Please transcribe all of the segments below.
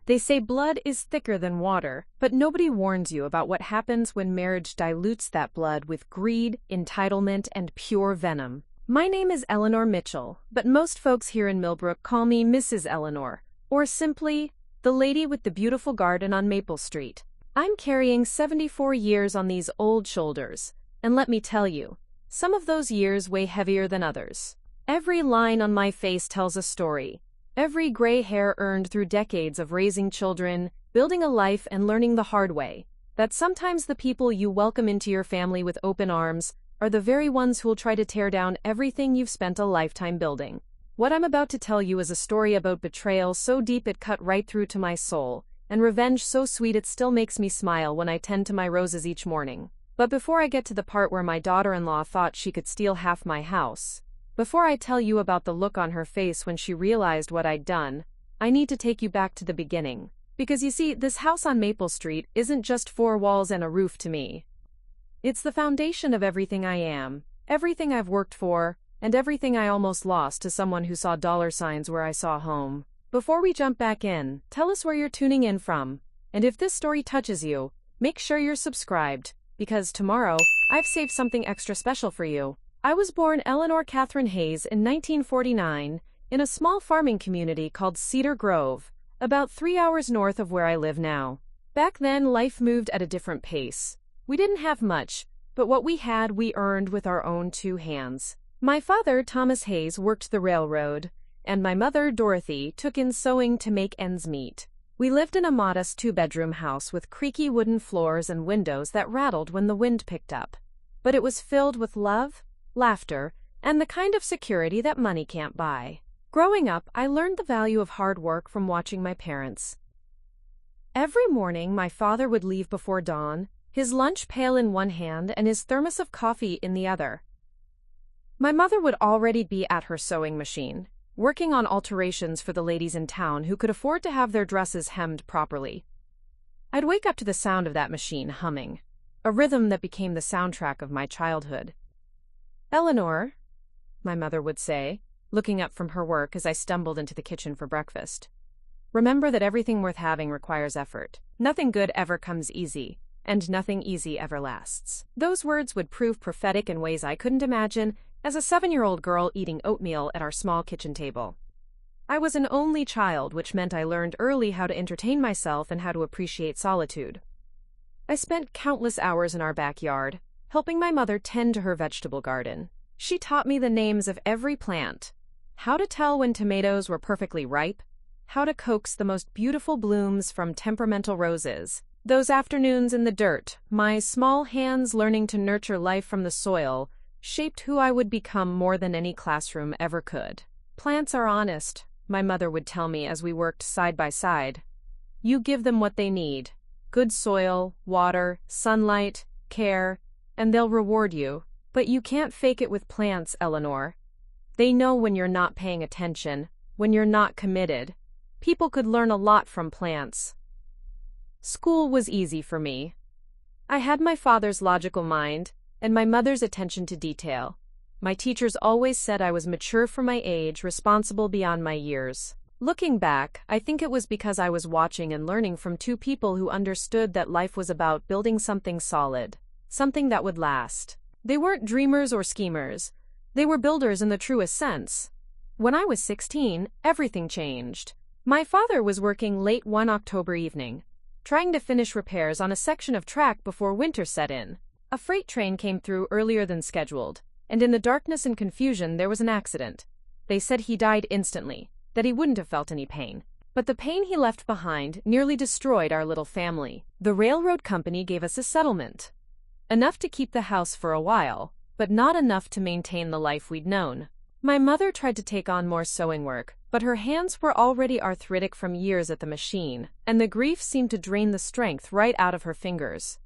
They say blood is thicker than water, but nobody warns you about what happens when marriage dilutes that blood with greed, entitlement, and pure venom. My name is Eleanor Mitchell, but most folks here in Millbrook call me Mrs. Eleanor, or simply, the lady with the beautiful garden on Maple Street. I'm carrying 74 years on these old shoulders, and let me tell you, some of those years weigh heavier than others. Every line on my face tells a story. Every gray hair earned through decades of raising children, building a life, and learning the hard way that sometimes the people you welcome into your family with open arms are the very ones who'll try to tear down everything you've spent a lifetime building. What I'm about to tell you is a story about betrayal so deep it cut right through to my soul, and revenge so sweet it still makes me smile when I tend to my roses each morning. But before I get to the part where my daughter-in-law thought she could steal half my house, before I tell you about the look on her face when she realized what I'd done, I need to take you back to the beginning. Because you see, this house on Maple Street isn't just four walls and a roof to me. It's the foundation of everything I am, everything I've worked for, and everything I almost lost to someone who saw dollar signs where I saw home. Before we jump back in, tell us where you're tuning in from. And if this story touches you, make sure you're subscribed, because tomorrow, I've saved something extra special for you. I was born Eleanor Catherine Hayes in 1949 in a small farming community called Cedar Grove, about 3 hours north of where I live now. Back then, life moved at a different pace. We didn't have much, but what we had we earned with our own two hands. My father, Thomas Hayes, worked the railroad, and my mother, Dorothy, took in sewing to make ends meet. We lived in a modest two-bedroom house with creaky wooden floors and windows that rattled when the wind picked up. But it was filled with love, laughter, and the kind of security that money can't buy. Growing up, I learned the value of hard work from watching my parents. Every morning, my father would leave before dawn, his lunch pail in one hand and his thermos of coffee in the other. My mother would already be at her sewing machine, working on alterations for the ladies in town who could afford to have their dresses hemmed properly. I'd wake up to the sound of that machine humming, a rhythm that became the soundtrack of my childhood. "Eleanor," my mother would say, looking up from her work as I stumbled into the kitchen for breakfast. "Remember that everything worth having requires effort. Nothing good ever comes easy, and nothing easy ever lasts." Those words would prove prophetic in ways I couldn't imagine as a 7-year-old girl eating oatmeal at our small kitchen table. I was an only child, which meant I learned early how to entertain myself and how to appreciate solitude. I spent countless hours in our backyard, helping my mother tend to her vegetable garden. She taught me the names of every plant, how to tell when tomatoes were perfectly ripe, how to coax the most beautiful blooms from temperamental roses. Those afternoons in the dirt, my small hands learning to nurture life from the soil, shaped who I would become more than any classroom ever could. "Plants are honest," my mother would tell me as we worked side by side. "You give them what they need, good soil, water, sunlight, care, and they'll reward you. But you can't fake it with plants, Eleanor. They know when you're not paying attention, when you're not committed. People could learn a lot from plants." School was easy for me. I had my father's logical mind and my mother's attention to detail. My teachers always said I was mature for my age, responsible beyond my years. Looking back, I think it was because I was watching and learning from two people who understood that life was about building something solid, something that would last. They weren't dreamers or schemers. They were builders in the truest sense. When I was 16, everything changed. My father was working late one October evening, trying to finish repairs on a section of track before winter set in. A freight train came through earlier than scheduled, and in the darkness and confusion there was an accident. They said he died instantly, that he wouldn't have felt any pain. But the pain he left behind nearly destroyed our little family. The railroad company gave us a settlement. Enough to keep the house for a while, but not enough to maintain the life we'd known. My mother tried to take on more sewing work, but her hands were already arthritic from years at the machine, and the grief seemed to drain the strength right out of her fingers.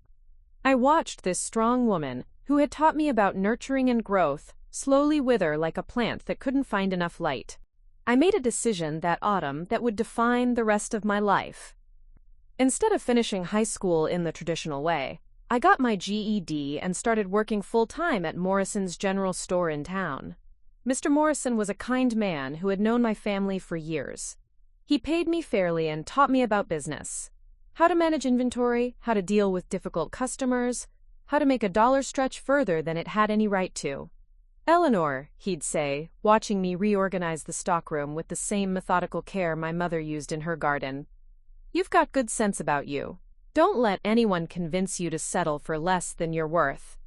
I watched this strong woman, who had taught me about nurturing and growth, slowly wither like a plant that couldn't find enough light. I made a decision that autumn that would define the rest of my life. Instead of finishing high school in the traditional way, I got my GED and started working full-time at Morrison's general store in town. Mr. Morrison was a kind man who had known my family for years. He paid me fairly and taught me about business. How to manage inventory, how to deal with difficult customers, how to make a dollar stretch further than it had any right to. "Eleanor," he'd say, watching me reorganize the stockroom with the same methodical care my mother used in her garden. "You've got good sense about you. Don't let anyone convince you to settle for less than you're worth."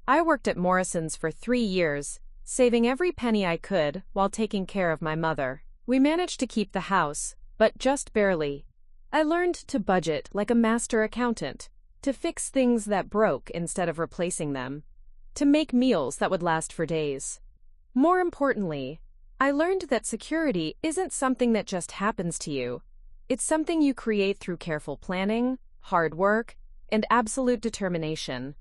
I worked at Morrison's for 3 years, saving every penny I could while taking care of my mother. We managed to keep the house, but just barely. I learned to budget like a master accountant, to fix things that broke instead of replacing them, to make meals that would last for days. More importantly, I learned that security isn't something that just happens to you. It's something you create through careful planning, hard work, and absolute determination.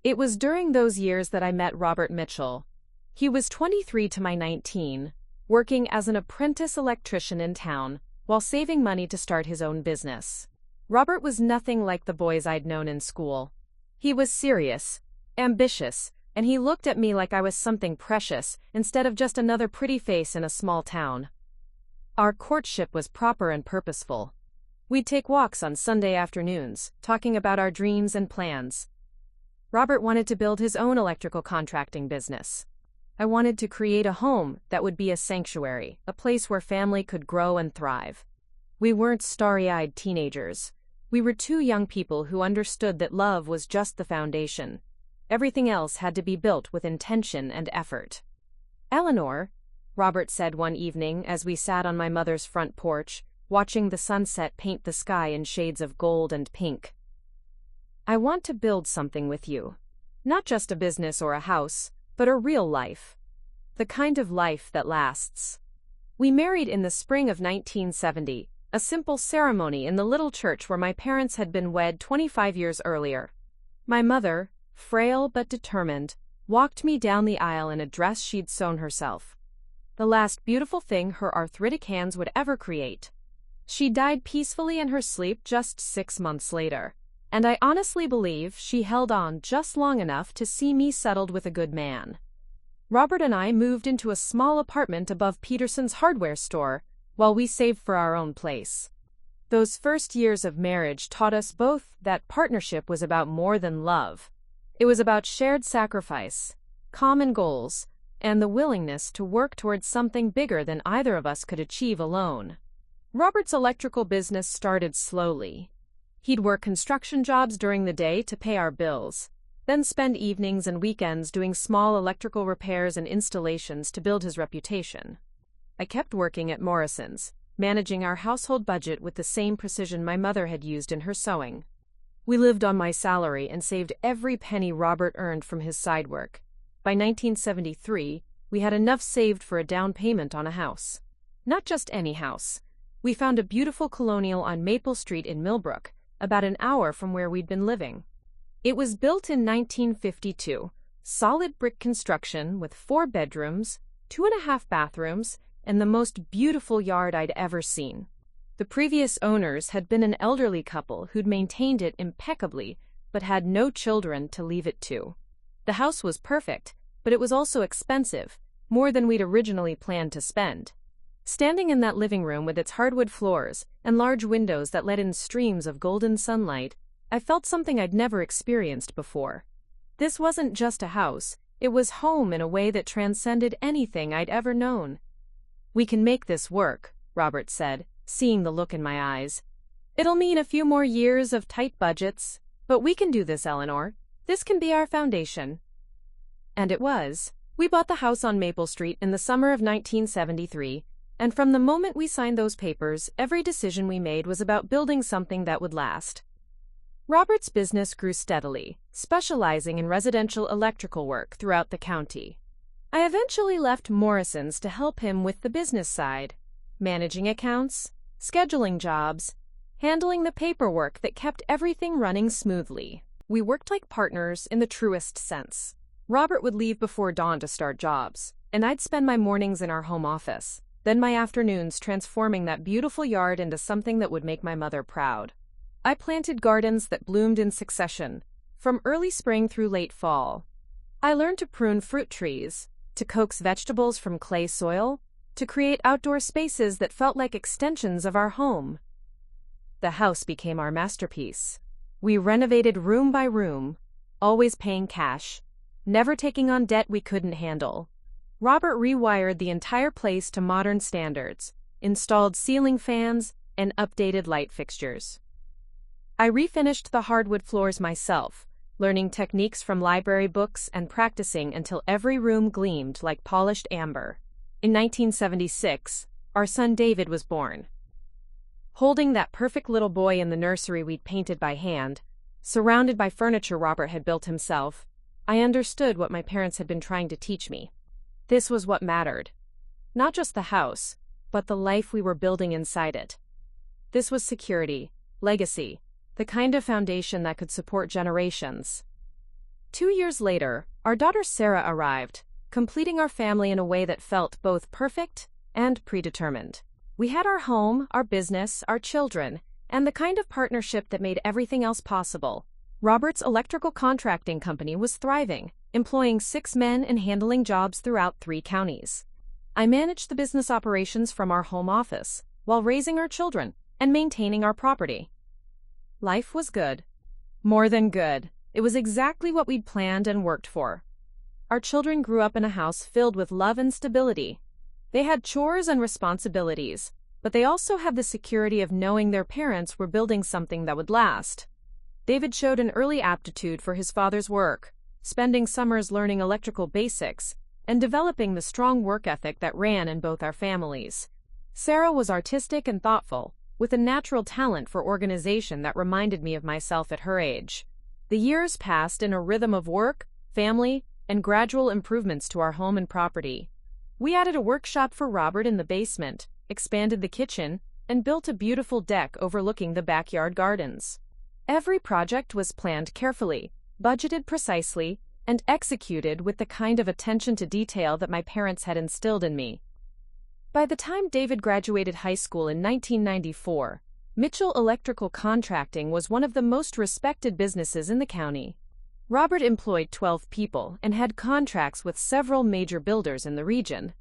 It was during those years that I met Robert Mitchell. He was 23 to my 19, working as an apprentice electrician in town while saving money to start his own business. Robert was nothing like the boys I'd known in school. He was serious, ambitious, and he looked at me like I was something precious instead of just another pretty face in a small town. Our courtship was proper and purposeful. We'd take walks on Sunday afternoons, talking about our dreams and plans. Robert wanted to build his own electrical contracting business. I wanted to create a home that would be a sanctuary, a place where family could grow and thrive. We weren't starry-eyed teenagers. We were two young people who understood that love was just the foundation. Everything else had to be built with intention and effort. "Eleanor," Robert said one evening as we sat on my mother's front porch, watching the sunset paint the sky in shades of gold and pink. "I want to build something with you. Not just a business or a house, but a real life. The kind of life that lasts." We married in the spring of 1970, a simple ceremony in the little church where my parents had been wed 25 years earlier. My mother, frail but determined, walked me down the aisle in a dress she'd sewn herself. The last beautiful thing her arthritic hands would ever create. She died peacefully in her sleep just 6 months later, and I honestly believe she held on just long enough to see me settled with a good man. Robert and I moved into a small apartment above Peterson's hardware store while we saved for our own place. Those first years of marriage taught us both that partnership was about more than love. It was about shared sacrifice, common goals, and the willingness to work towards something bigger than either of us could achieve alone. Robert's electrical business started slowly. He'd work construction jobs during the day to pay our bills, then spend evenings and weekends doing small electrical repairs and installations to build his reputation. I kept working at Morrison's, managing our household budget with the same precision my mother had used in her sewing. We lived on my salary and saved every penny Robert earned from his side work. By 1973, we had enough saved for a down payment on a house. Not just any house. We found a beautiful colonial on Maple Street in Millbrook, about an hour from where we'd been living. It was built in 1952, solid brick construction with 4 bedrooms, 2.5 bathrooms, and the most beautiful yard I'd ever seen. The previous owners had been an elderly couple who'd maintained it impeccably, but had no children to leave it to. The house was perfect, but it was also expensive, more than we'd originally planned to spend. Standing in that living room with its hardwood floors and large windows that let in streams of golden sunlight, I felt something I'd never experienced before. This wasn't just a house, it was home in a way that transcended anything I'd ever known. "We can make this work," Robert said, seeing the look in my eyes. "It'll mean a few more years of tight budgets, but we can do this, Eleanor. This can be our foundation." And it was. We bought the house on Maple Street in the summer of 1973, and from the moment we signed those papers, every decision we made was about building something that would last. Robert's business grew steadily, specializing in residential electrical work throughout the county. I eventually left Morrison's to help him with the business side, managing accounts, scheduling jobs, handling the paperwork that kept everything running smoothly. We worked like partners in the truest sense. Robert would leave before dawn to start jobs, and I'd spend my mornings in our home office, then my afternoons transforming that beautiful yard into something that would make my mother proud. I planted gardens that bloomed in succession, from early spring through late fall. I learned to prune fruit trees, to coax vegetables from clay soil, to create outdoor spaces that felt like extensions of our home. The house became our masterpiece. We renovated room by room, always paying cash, never taking on debt we couldn't handle. Robert rewired the entire place to modern standards, installed ceiling fans, and updated light fixtures. I refinished the hardwood floors myself, learning techniques from library books and practicing until every room gleamed like polished amber. In 1976, our son David was born. Holding that perfect little boy in the nursery we'd painted by hand, surrounded by furniture Robert had built himself, I understood what my parents had been trying to teach me. This was what mattered. Not just the house, but the life we were building inside it. This was security, legacy, the kind of foundation that could support generations. 2 years later, our daughter Sarah arrived, completing our family in a way that felt both perfect and predetermined. We had our home, our business, our children, and the kind of partnership that made everything else possible. Robert's electrical contracting company was thriving, employing 6 men and handling jobs throughout 3 counties. I managed the business operations from our home office, while raising our children and maintaining our property. Life was good. More than good. It was exactly what we'd planned and worked for. Our children grew up in a house filled with love and stability. They had chores and responsibilities, but they also had the security of knowing their parents were building something that would last. David showed an early aptitude for his father's work, spending summers learning electrical basics and developing the strong work ethic that ran in both our families. Sarah was artistic and thoughtful, with a natural talent for organization that reminded me of myself at her age. The years passed in a rhythm of work, family, and gradual improvements to our home and property. We added a workshop for Robert in the basement, expanded the kitchen, and built a beautiful deck overlooking the backyard gardens. Every project was planned carefully, budgeted precisely, and executed with the kind of attention to detail that my parents had instilled in me. By the time David graduated high school in 1994, Mitchell Electrical Contracting was one of the most respected businesses in the county. Robert employed 12 people and had contracts with several major builders in the region.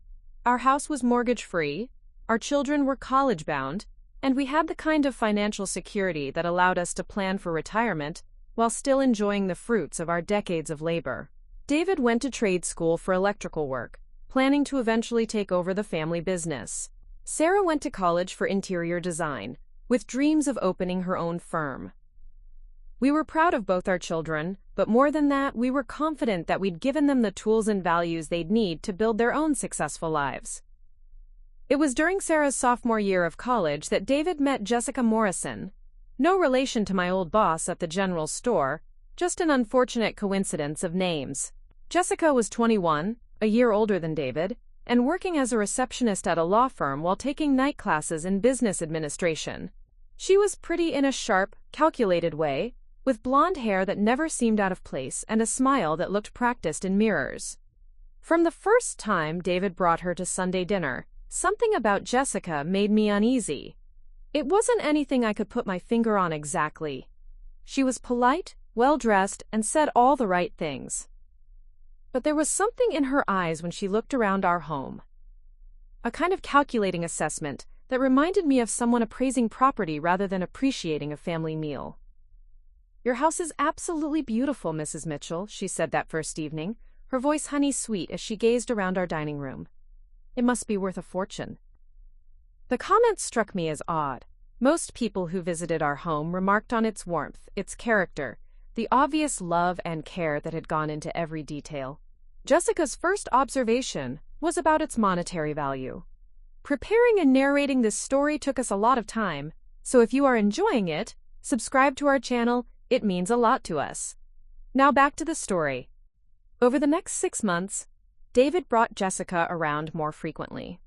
Our house was mortgage-free, our children were college-bound, and we had the kind of financial security that allowed us to plan for retirement while still enjoying the fruits of our decades of labor. David went to trade school for electrical work, planning to eventually take over the family business. Sarah went to college for interior design, with dreams of opening her own firm. We were proud of both our children, but more than that, we were confident that we'd given them the tools and values they'd need to build their own successful lives. It was during Sarah's sophomore year of college that David met Jessica Morrison. No relation to my old boss at the general store, just an unfortunate coincidence of names. Jessica was 21, a year older than David, and working as a receptionist at a law firm while taking night classes in business administration. She was pretty in a sharp, calculated way, with blonde hair that never seemed out of place and a smile that looked practiced in mirrors. From the first time David brought her to Sunday dinner, something about Jessica made me uneasy. It wasn't anything I could put my finger on exactly. She was polite, well-dressed, and said all the right things. But there was something in her eyes when she looked around our home. A kind of calculating assessment that reminded me of someone appraising property rather than appreciating a family meal. "Your house is absolutely beautiful, Mrs. Mitchell," she said that first evening, her voice honey-sweet as she gazed around our dining room. "It must be worth a fortune." The comment struck me as odd. Most people who visited our home remarked on its warmth, its character, the obvious love and care that had gone into every detail. Jessica's first observation was about its monetary value. Preparing and narrating this story took us a lot of time, so if you are enjoying it, subscribe to our channel. It means a lot to us. Now back to the story. Over the next 6 months, David brought Jessica around more frequently.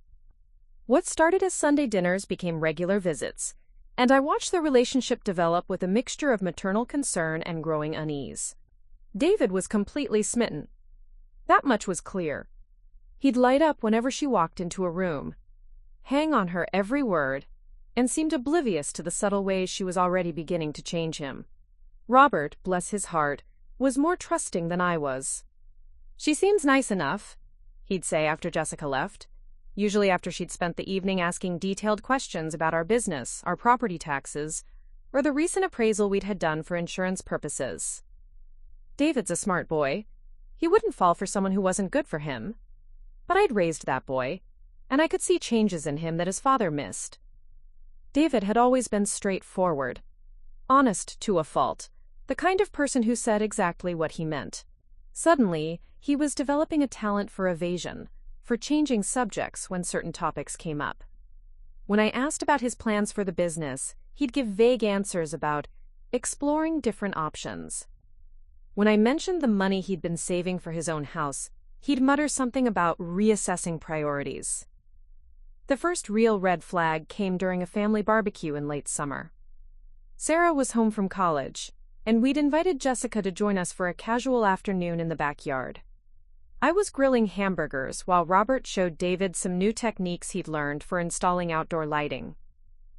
What started as Sunday dinners became regular visits, and I watched their relationship develop with a mixture of maternal concern and growing unease. David was completely smitten. That much was clear. He'd light up whenever she walked into a room, hang on her every word, and seemed oblivious to the subtle ways she was already beginning to change him. Robert, bless his heart, was more trusting than I was. "She seems nice enough," he'd say after Jessica left. usually after she'd spent the evening asking detailed questions about our business, our property taxes, or the recent appraisal we'd had done for insurance purposes. David's a smart boy. He wouldn't fall for someone who wasn't good for him. But I'd raised that boy, and I could see changes in him that his father missed. David had always been straightforward, honest to a fault, the kind of person who said exactly what he meant. Suddenly, he was developing a talent for evasion, for changing subjects when certain topics came up. When I asked about his plans for the business, he'd give vague answers about exploring different options. When I mentioned the money he'd been saving for his own house, he'd mutter something about reassessing priorities. The first real red flag came during a family barbecue in late summer. Sarah was home from college, and we'd invited Jessica to join us for a casual afternoon in the backyard. I was grilling hamburgers while Robert showed David some new techniques he'd learned for installing outdoor lighting.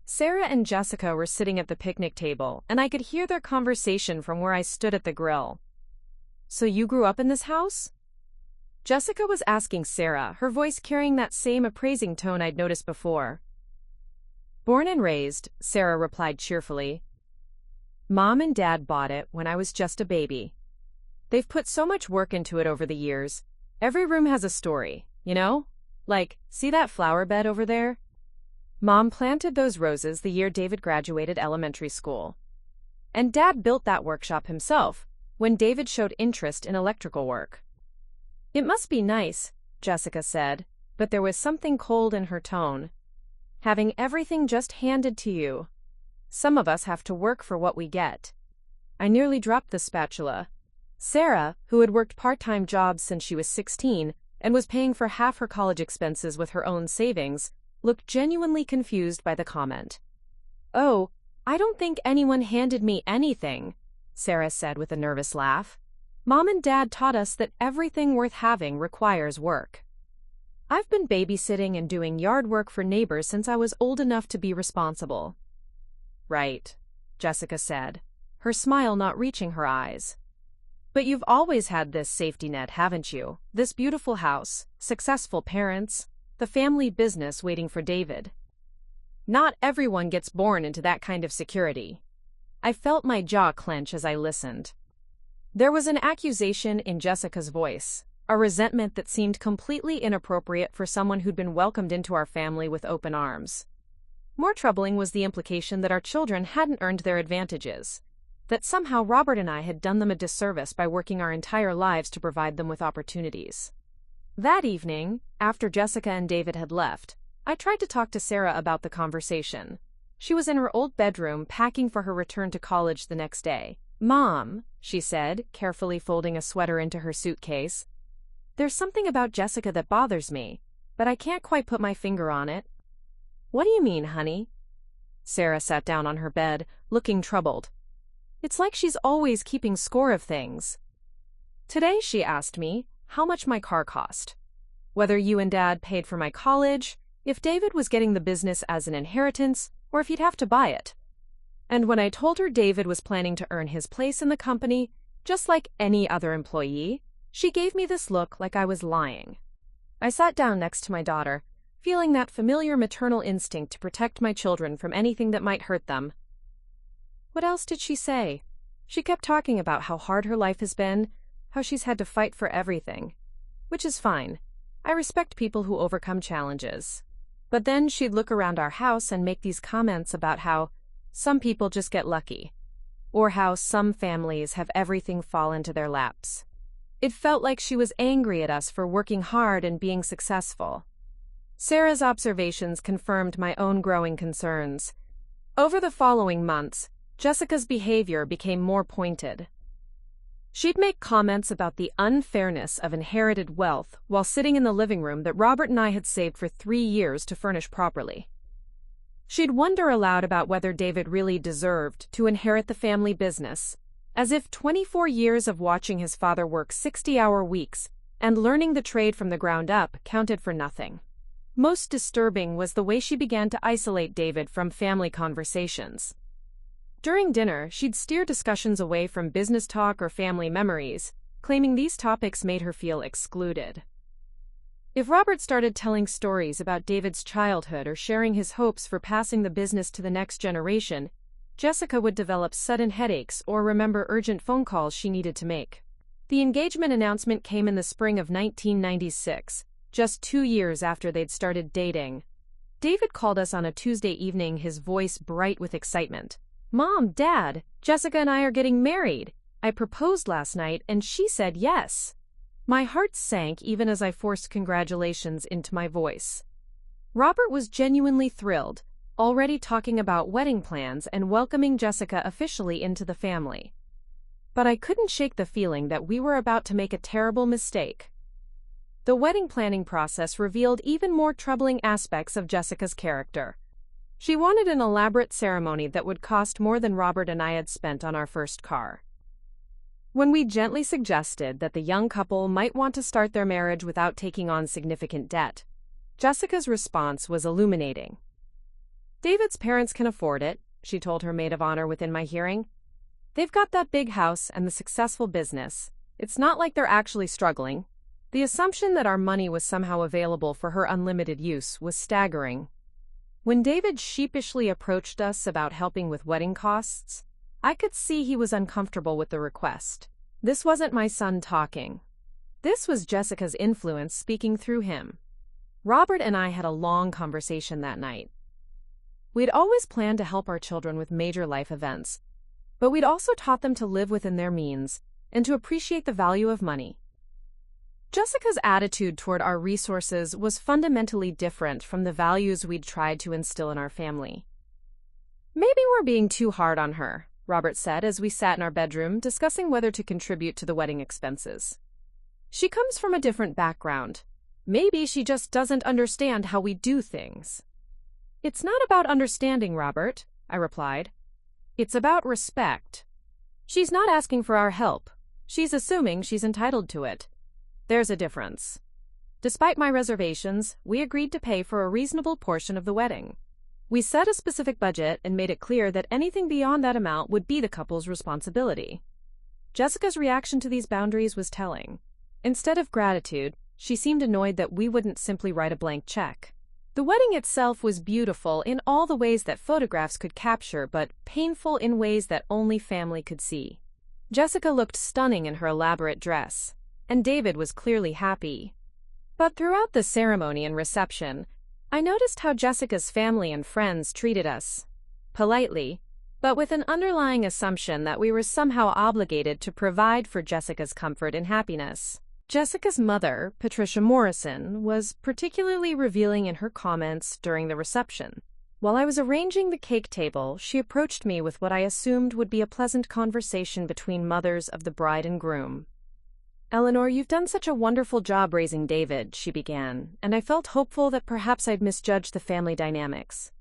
Sarah and Jessica were sitting at the picnic table, and I could hear their conversation from where I stood at the grill. "So you grew up in this house?" Jessica was asking Sarah, her voice carrying that same appraising tone I'd noticed before. "Born and raised," Sarah replied cheerfully. "Mom and Dad bought it when I was just a baby. They've put so much work into it over the years. Every room has a story, you know? Like, see that flower bed over there? Mom planted those roses the year David graduated elementary school. And Dad built that workshop himself when David showed interest in electrical work." "It must be nice," Jessica said, but there was something cold in her tone. "Having everything just handed to you. Some of us have to work for what we get." I nearly dropped the spatula. Sarah, who had worked part-time jobs since she was 16 and was paying for half her college expenses with her own savings, looked genuinely confused by the comment. "Oh, I don't think anyone handed me anything," Sarah said with a nervous laugh. "Mom and Dad taught us that everything worth having requires work. I've been babysitting and doing yard work for neighbors since I was old enough to be responsible." "Right," Jessica said, her smile not reaching her eyes. "But you've always had this safety net, haven't you? This beautiful house, successful parents, the family business waiting for David. Not everyone gets born into that kind of security." I felt my jaw clench as I listened. There was an accusation in Jessica's voice, a resentment that seemed completely inappropriate for someone who'd been welcomed into our family with open arms. More troubling was the implication that our children hadn't earned their advantages, that somehow Robert and I had done them a disservice by working our entire lives to provide them with opportunities. That evening, after Jessica and David had left, I tried to talk to Sarah about the conversation. She was in her old bedroom packing for her return to college the next day. "Mom," she said, carefully folding a sweater into her suitcase, "there's something about Jessica that bothers me, but I can't quite put my finger on it." "What do you mean, honey?" Sarah sat down on her bed, looking troubled. "It's like she's always keeping score of things. Today she asked me how much my car cost, whether you and Dad paid for my college, if David was getting the business as an inheritance, or if he'd have to buy it. And when I told her David was planning to earn his place in the company, just like any other employee, she gave me this look like I was lying." I sat down next to my daughter, feeling that familiar maternal instinct to protect my children from anything that might hurt them. What else did she say? She kept talking about how hard her life has been, how she's had to fight for everything. Which is fine. I respect people who overcome challenges. But then she'd look around our house and make these comments about how some people just get lucky, or how some families have everything fall into their laps. It felt like she was angry at us for working hard and being successful. Sarah's observations confirmed my own growing concerns. Over the following months, Jessica's behavior became more pointed. She'd make comments about the unfairness of inherited wealth while sitting in the living room that Robert and I had saved for 3 years to furnish properly. She'd wonder aloud about whether David really deserved to inherit the family business, as if 24 years of watching his father work 60-hour weeks and learning the trade from the ground up counted for nothing. Most disturbing was the way she began to isolate David from family conversations. During dinner, she'd steer discussions away from business talk or family memories, claiming these topics made her feel excluded. If Robert started telling stories about David's childhood or sharing his hopes for passing the business to the next generation, Jessica would develop sudden headaches or remember urgent phone calls she needed to make. The engagement announcement came in the spring of 1996, just 2 years after they'd started dating. David called us on a Tuesday evening, his voice bright with excitement. "Mom, Dad, Jessica and I are getting married. I proposed last night and she said yes." My heart sank even as I forced congratulations into my voice. Robert was genuinely thrilled, already talking about wedding plans and welcoming Jessica officially into the family. But I couldn't shake the feeling that we were about to make a terrible mistake. The wedding planning process revealed even more troubling aspects of Jessica's character. She wanted an elaborate ceremony that would cost more than Robert and I had spent on our first car. When we gently suggested that the young couple might want to start their marriage without taking on significant debt, Jessica's response was illuminating. "David's parents can afford it," she told her maid of honor within my hearing. "They've got that big house and the successful business. It's not like they're actually struggling." The assumption that our money was somehow available for her unlimited use was staggering. When David sheepishly approached us about helping with wedding costs, I could see he was uncomfortable with the request. This wasn't my son talking. This was Jessica's influence speaking through him. Robert and I had a long conversation that night. We'd always planned to help our children with major life events, but we'd also taught them to live within their means and to appreciate the value of money. Jessica's attitude toward our resources was fundamentally different from the values we'd tried to instill in our family. "Maybe we're being too hard on her," Robert said as we sat in our bedroom discussing whether to contribute to the wedding expenses. "She comes from a different background. Maybe she just doesn't understand how we do things." "It's not about understanding, Robert," I replied. "It's about respect. She's not asking for our help. She's assuming she's entitled to it. There's a difference." Despite my reservations, we agreed to pay for a reasonable portion of the wedding. We set a specific budget and made it clear that anything beyond that amount would be the couple's responsibility. Jessica's reaction to these boundaries was telling. Instead of gratitude, she seemed annoyed that we wouldn't simply write a blank check. The wedding itself was beautiful in all the ways that photographs could capture, but painful in ways that only family could see. Jessica looked stunning in her elaborate dress, and David was clearly happy. But throughout the ceremony and reception, I noticed how Jessica's family and friends treated us. Politely, but with an underlying assumption that we were somehow obligated to provide for Jessica's comfort and happiness. Jessica's mother, Patricia Morrison, was particularly revealing in her comments during the reception. While I was arranging the cake table, she approached me with what I assumed would be a pleasant conversation between mothers of the bride and groom. "Eleanor, you've done such a wonderful job raising David," she began, and I felt hopeful that perhaps I'd misjudged the family dynamics.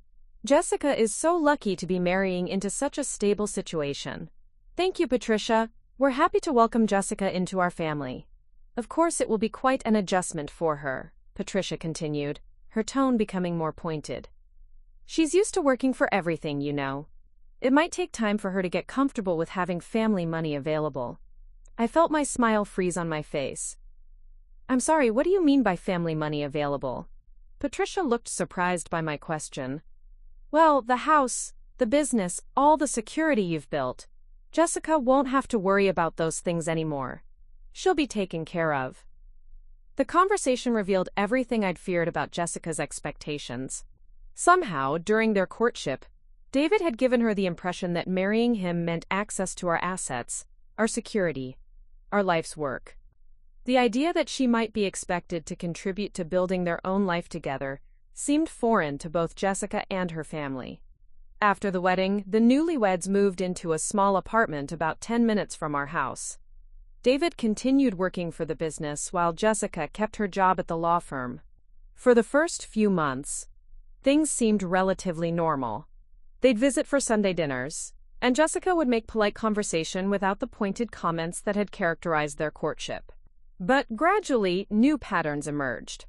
"Jessica is so lucky to be marrying into such a stable situation." "Thank you, Patricia. We're happy to welcome Jessica into our family. Of course it will be quite an adjustment for her," Patricia continued, her tone becoming more pointed. "She's used to working for everything, you know. It might take time for her to get comfortable with having family money available." I felt my smile freeze on my face. "I'm sorry, what do you mean by family money available?" Patricia looked surprised by my question. "Well, the house, the business, all the security you've built. Jessica won't have to worry about those things anymore. She'll be taken care of." The conversation revealed everything I'd feared about Jessica's expectations. Somehow, during their courtship, David had given her the impression that marrying him meant access to our assets, our security, our life's work. The idea that she might be expected to contribute to building their own life together seemed foreign to both Jessica and her family. After the wedding, the newlyweds moved into a small apartment about 10 minutes from our house. David continued working for the business while Jessica kept her job at the law firm. For the first few months, things seemed relatively normal. They'd visit for Sunday dinners, and Jessica would make polite conversation without the pointed comments that had characterized their courtship. But gradually, new patterns emerged.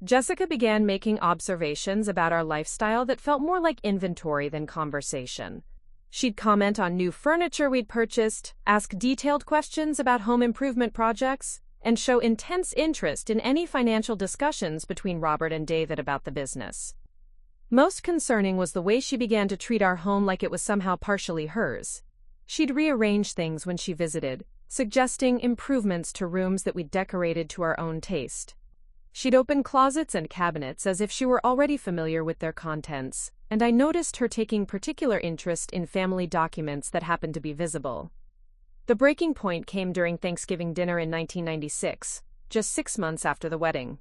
Jessica began making observations about our lifestyle that felt more like inventory than conversation. She'd comment on new furniture we'd purchased, ask detailed questions about home improvement projects, and show intense interest in any financial discussions between Robert and David about the business. Most concerning was the way she began to treat our home like it was somehow partially hers. She'd rearrange things when she visited, suggesting improvements to rooms that we'd decorated to our own taste. She'd open closets and cabinets as if she were already familiar with their contents, and I noticed her taking particular interest in family documents that happened to be visible. The breaking point came during Thanksgiving dinner in 1996, just 6 months after the wedding.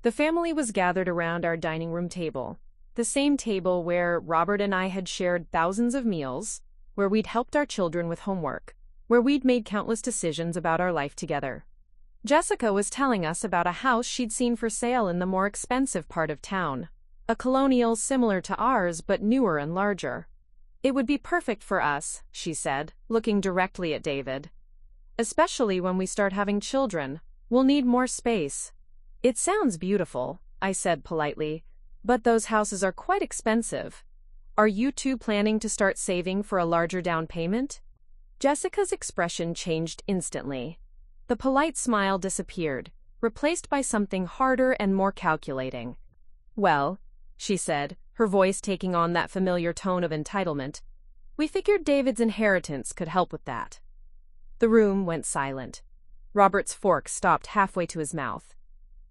The family was gathered around our dining room table, the same table where Robert and I had shared thousands of meals, where we'd helped our children with homework, where we'd made countless decisions about our life together. Jessica was telling us about a house she'd seen for sale in the more expensive part of town, a colonial similar to ours but newer and larger. It would be perfect for us, she said, looking directly at David. Especially when we start having children, we'll need more space. It sounds beautiful, I said politely, but those houses are quite expensive. Are you two planning to start saving for a larger down payment? Jessica's expression changed instantly. The polite smile disappeared, replaced by something harder and more calculating. Well, she said, her voice taking on that familiar tone of entitlement, we figured David's inheritance could help with that. The room went silent. Robert's fork stopped halfway to his mouth.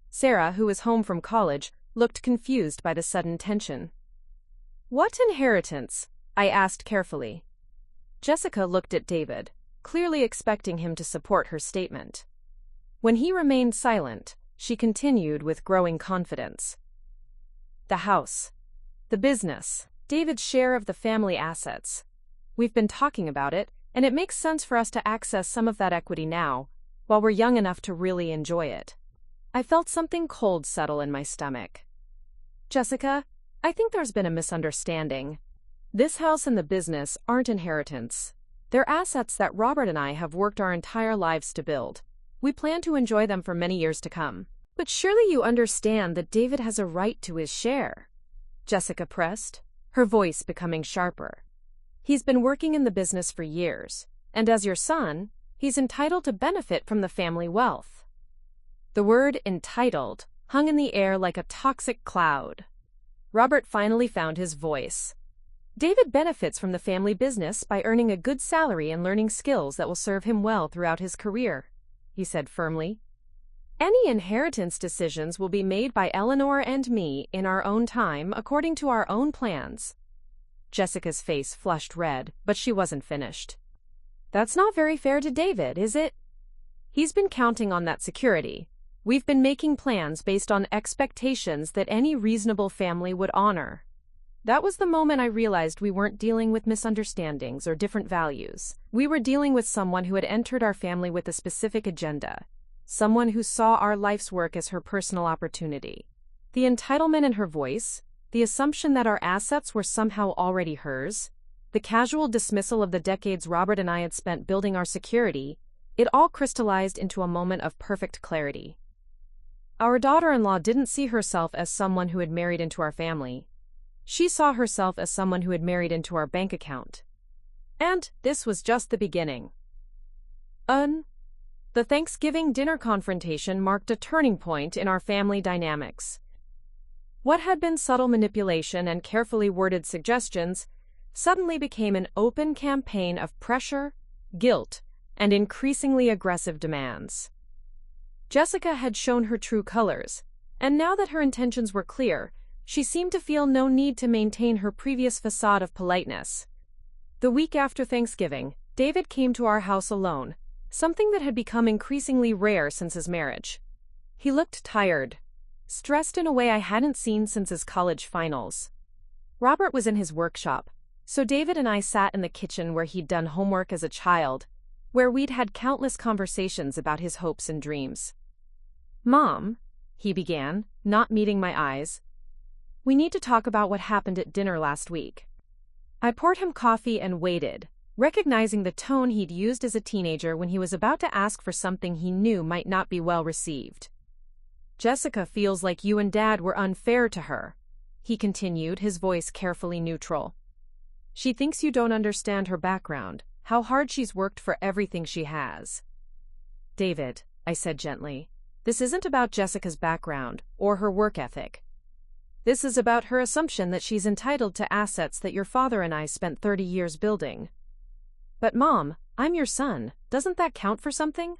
Sarah, who was home from college, looked confused by the sudden tension. What inheritance? I asked carefully. Jessica looked at David, clearly expecting him to support her statement. When he remained silent, she continued with growing confidence. The house. The business. David's share of the family assets. We've been talking about it, and it makes sense for us to access some of that equity now, while we're young enough to really enjoy it. I felt something cold settle in my stomach. Jessica, I think there's been a misunderstanding. This house and the business aren't inheritance. They're assets that Robert and I have worked our entire lives to build. We plan to enjoy them for many years to come. But surely you understand that David has a right to his share, Jessica pressed, her voice becoming sharper. He's been working in the business for years, and as your son, he's entitled to benefit from the family wealth. The word entitled hung in the air like a toxic cloud. Robert finally found his voice. David benefits from the family business by earning a good salary and learning skills that will serve him well throughout his career, he said firmly. Any inheritance decisions will be made by Eleanor and me in our own time according to our own plans. Jessica's face flushed red, but she wasn't finished. That's not very fair to David, is it? He's been counting on that security. We've been making plans based on expectations that any reasonable family would honor. That was the moment I realized we weren't dealing with misunderstandings or different values. We were dealing with someone who had entered our family with a specific agenda, someone who saw our life's work as her personal opportunity. The entitlement in her voice, the assumption that our assets were somehow already hers, the casual dismissal of the decades Robert and I had spent building our security, it all crystallized into a moment of perfect clarity. Our daughter-in-law didn't see herself as someone who had married into our family. She saw herself as someone who had married into our bank account. And this was just the beginning. The Thanksgiving dinner confrontation marked a turning point in our family dynamics. What had been subtle manipulation and carefully worded suggestions suddenly became an open campaign of pressure, guilt, and increasingly aggressive demands. Jessica had shown her true colors, and now that her intentions were clear, she seemed to feel no need to maintain her previous facade of politeness. The week after Thanksgiving, David came to our house alone, something that had become increasingly rare since his marriage. He looked tired, stressed in a way I hadn't seen since his college finals. Robert was in his workshop, so David and I sat in the kitchen where he'd done homework as a child, where we'd had countless conversations about his hopes and dreams. "Mom," he began, not meeting my eyes, "we need to talk about what happened at dinner last week." I poured him coffee and waited, recognizing the tone he'd used as a teenager when he was about to ask for something he knew might not be well received. "Jessica feels like you and Dad were unfair to her," he continued, his voice carefully neutral. "She thinks you don't understand her background, how hard she's worked for everything she has." "David, I said gently. This isn't about Jessica's background or her work ethic. This is about her assumption that she's entitled to assets that your father and I spent 30 years building. But Mom, I'm your son. Doesn't that count for something?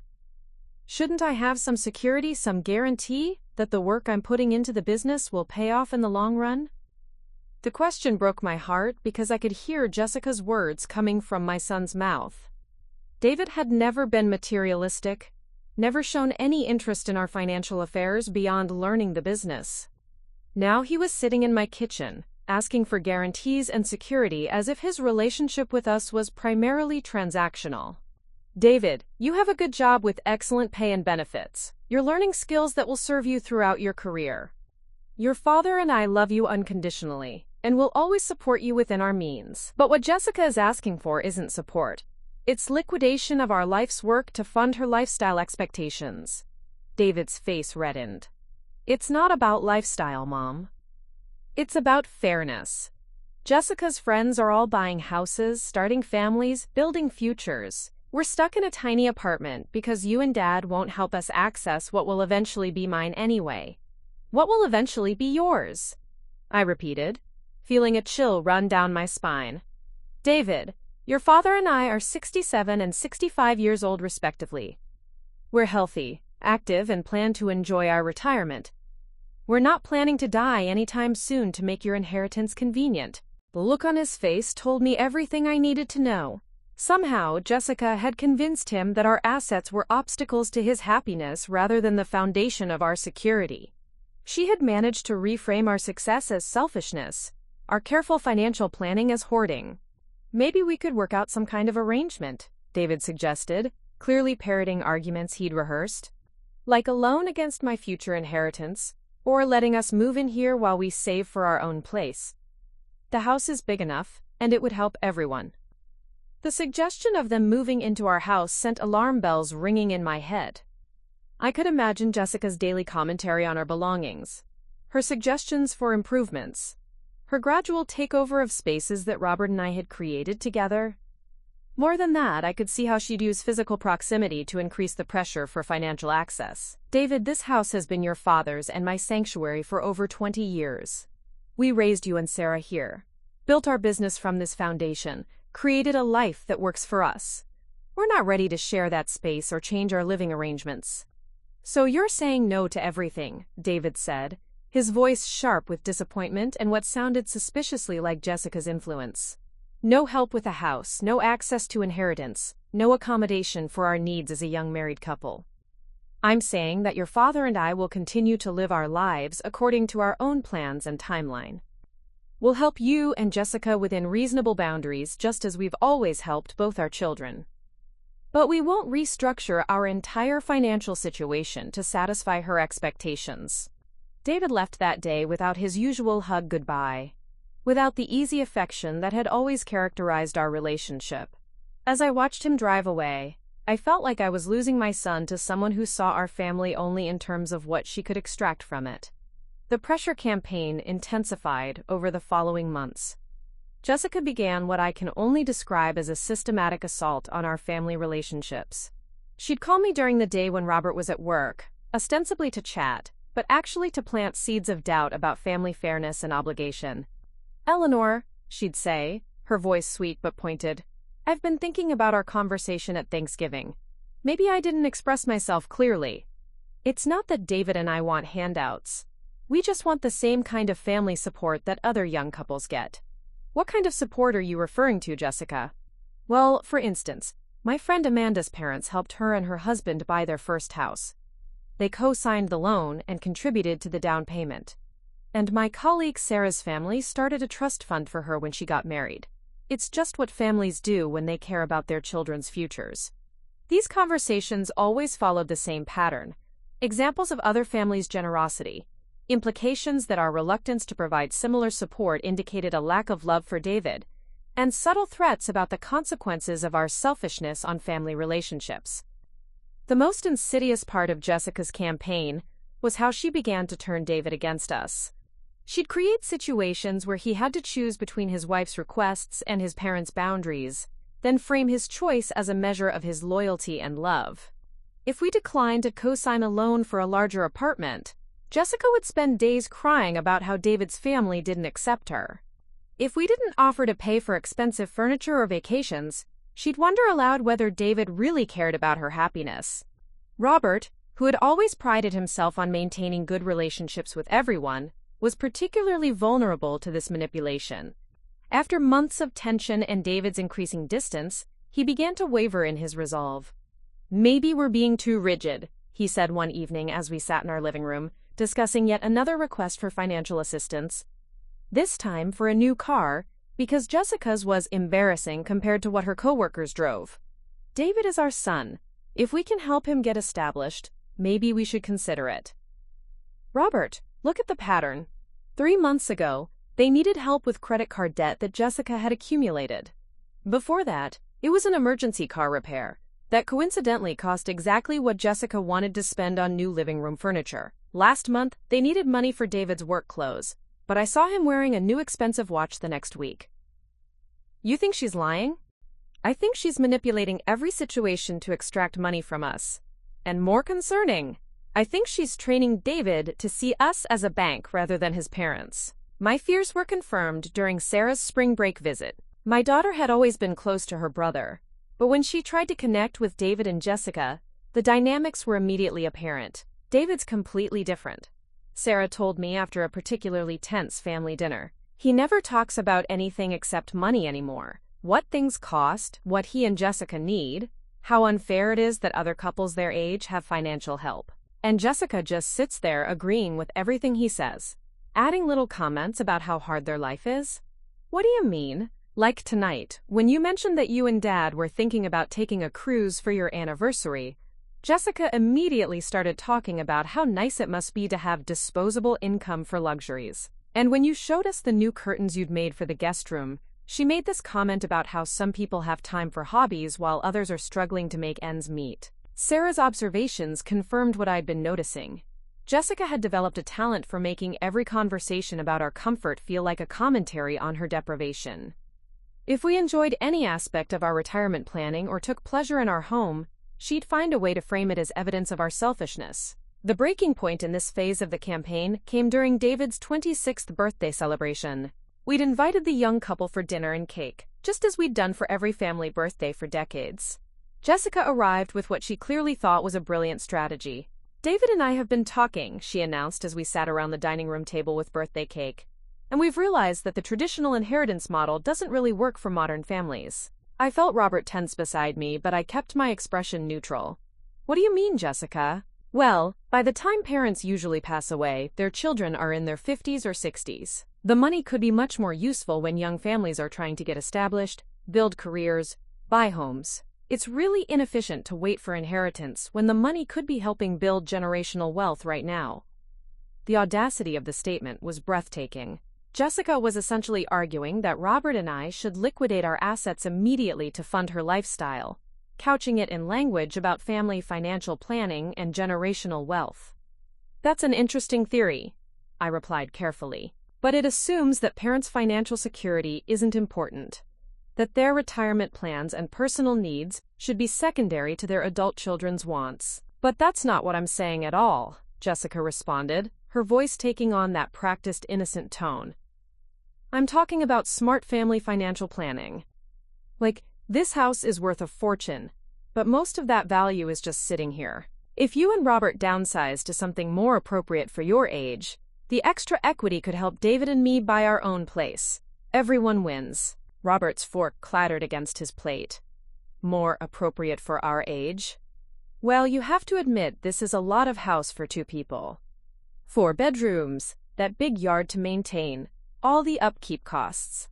Shouldn't I have some security, some guarantee that the work I'm putting into the business will pay off in the long run? The question broke my heart because I could hear Jessica's words coming from my son's mouth. David had never been materialistic, never shown any interest in our financial affairs beyond learning the business. Now he was sitting in my kitchen, asking for guarantees and security as if his relationship with us was primarily transactional. David, you have a good job with excellent pay and benefits. You're learning skills that will serve you throughout your career. Your father and I love you unconditionally, and will always support you within our means. But what Jessica is asking for isn't support. It's liquidation of our life's work to fund her lifestyle expectations. David's face reddened. It's not about lifestyle, Mom. It's about fairness. Jessica's friends are all buying houses, starting families, building futures. We're stuck in a tiny apartment because you and Dad won't help us access what will eventually be mine anyway. What will eventually be yours? I repeated, feeling a chill run down my spine. David, your father and I are 67 and 65 years old respectively. We're healthy, active, and plan to enjoy our retirement. We're not planning to die anytime soon to make your inheritance convenient. The look on his face told me everything I needed to know. Somehow, Jessica had convinced him that our assets were obstacles to his happiness rather than the foundation of our security. She had managed to reframe our success as selfishness, our careful financial planning as hoarding. Maybe we could work out some kind of arrangement, David suggested, clearly parroting arguments he'd rehearsed. Like a loan against my future inheritance, or letting us move in here while we save for our own place. The house is big enough, and it would help everyone. The suggestion of them moving into our house sent alarm bells ringing in my head. I could imagine Jessica's daily commentary on our belongings, her suggestions for improvements, her gradual takeover of spaces that Robert and I had created together. More than that, I could see how she'd use physical proximity to increase the pressure for financial access. David, this house has been your father's and my sanctuary for over 20 years. We raised you and Sarah here, built our business from this foundation, created a life that works for us. We're not ready to share that space or change our living arrangements. So you're saying no to everything, David said, his voice sharp with disappointment and what sounded suspiciously like Jessica's influence. No help with a house, no access to inheritance, no accommodation for our needs as a young married couple. I'm saying that your father and I will continue to live our lives according to our own plans and timeline. We'll help you and Jessica within reasonable boundaries just as we've always helped both our children. But we won't restructure our entire financial situation to satisfy her expectations. David left that day without his usual hug goodbye, without the easy affection that had always characterized our relationship. As I watched him drive away, I felt like I was losing my son to someone who saw our family only in terms of what she could extract from it. The pressure campaign intensified over the following months. Jessica began what I can only describe as a systematic assault on our family relationships. She'd call me during the day when Robert was at work, ostensibly to chat, but actually to plant seeds of doubt about family fairness and obligation. Eleanor, she'd say, her voice sweet but pointed, I've been thinking about our conversation at Thanksgiving. Maybe I didn't express myself clearly. It's not that David and I want handouts. We just want the same kind of family support that other young couples get. What kind of support are you referring to, Jessica? Well, for instance, my friend Amanda's parents helped her and her husband buy their first house. They co-signed the loan and contributed to the down payment. And my colleague Sarah's family started a trust fund for her when she got married. It's just what families do when they care about their children's futures. These conversations always followed the same pattern. Examples of other families' generosity. Implications that our reluctance to provide similar support indicated a lack of love for David, and subtle threats about the consequences of our selfishness on family relationships. The most insidious part of Jessica's campaign was how she began to turn David against us. She'd create situations where he had to choose between his wife's requests and his parents' boundaries, then frame his choice as a measure of his loyalty and love. If we declined to co-sign a loan for a larger apartment, Jessica would spend days crying about how David's family didn't accept her. If we didn't offer to pay for expensive furniture or vacations, she'd wonder aloud whether David really cared about her happiness. Robert, who had always prided himself on maintaining good relationships with everyone, was particularly vulnerable to this manipulation. After months of tension and David's increasing distance, he began to waver in his resolve. "Maybe we're being too rigid," he said one evening as we sat in our living room, discussing yet another request for financial assistance. This time for a new car, because Jessica's was embarrassing compared to what her coworkers drove. "David is our son. If we can help him get established, maybe we should consider it." "Robert, look at the pattern. 3 months ago, they needed help with credit card debt that Jessica had accumulated. Before that, it was an emergency car repair that coincidentally cost exactly what Jessica wanted to spend on new living room furniture. Last month, they needed money for David's work clothes, but I saw him wearing a new expensive watch the next week." "You think she's lying?" "I think she's manipulating every situation to extract money from us. And more concerning, I think she's training David to see us as a bank rather than his parents." My fears were confirmed during Sarah's spring break visit. My daughter had always been close to her brother, but when she tried to connect with David and Jessica, the dynamics were immediately apparent. David's completely different, Sarah told me after a particularly tense family dinner. He never talks about anything except money anymore. What things cost, what he and Jessica need, how unfair it is that other couples their age have financial help. And Jessica just sits there agreeing with everything he says, adding little comments about how hard their life is. "What do you mean?" Like tonight, when you mentioned that you and Dad were thinking about taking a cruise for your anniversary, Jessica immediately started talking about how nice it must be to have disposable income for luxuries. And when you showed us the new curtains you'd made for the guest room, she made this comment about how some people have time for hobbies while others are struggling to make ends meet. Sarah's observations confirmed what I'd been noticing. Jessica had developed a talent for making every conversation about our comfort feel like a commentary on her deprivation. If we enjoyed any aspect of our retirement planning or took pleasure in our home, she'd find a way to frame it as evidence of our selfishness. The breaking point in this phase of the campaign came during David's 26th birthday celebration. We'd invited the young couple for dinner and cake, just as we'd done for every family birthday for decades. Jessica arrived with what she clearly thought was a brilliant strategy. "David and I have been talking," she announced as we sat around the dining room table with birthday cake. "And we've realized that the traditional inheritance model doesn't really work for modern families." I felt Robert tense beside me, but I kept my expression neutral. "What do you mean, Jessica?" "Well, by the time parents usually pass away, their children are in their 50s or 60s. The money could be much more useful when young families are trying to get established, build careers, buy homes. It's really inefficient to wait for inheritance when the money could be helping build generational wealth right now." The audacity of the statement was breathtaking. Jessica was essentially arguing that Robert and I should liquidate our assets immediately to fund her lifestyle, couching it in language about family financial planning and generational wealth. "That's an interesting theory," I replied carefully, "but it assumes that parents' financial security isn't important, that their retirement plans and personal needs should be secondary to their adult children's wants." "But that's not what I'm saying at all," Jessica responded, her voice taking on that practiced innocent tone. "I'm talking about smart family financial planning. Like, this house is worth a fortune, but most of that value is just sitting here. If you and Robert downsize to something more appropriate for your age, the extra equity could help David and me buy our own place. Everyone wins." Robert's fork clattered against his plate. "More appropriate for our age? Well, you have to admit this is a lot of house for 2 people. 4 bedrooms, that big yard to maintain, all the upkeep costs.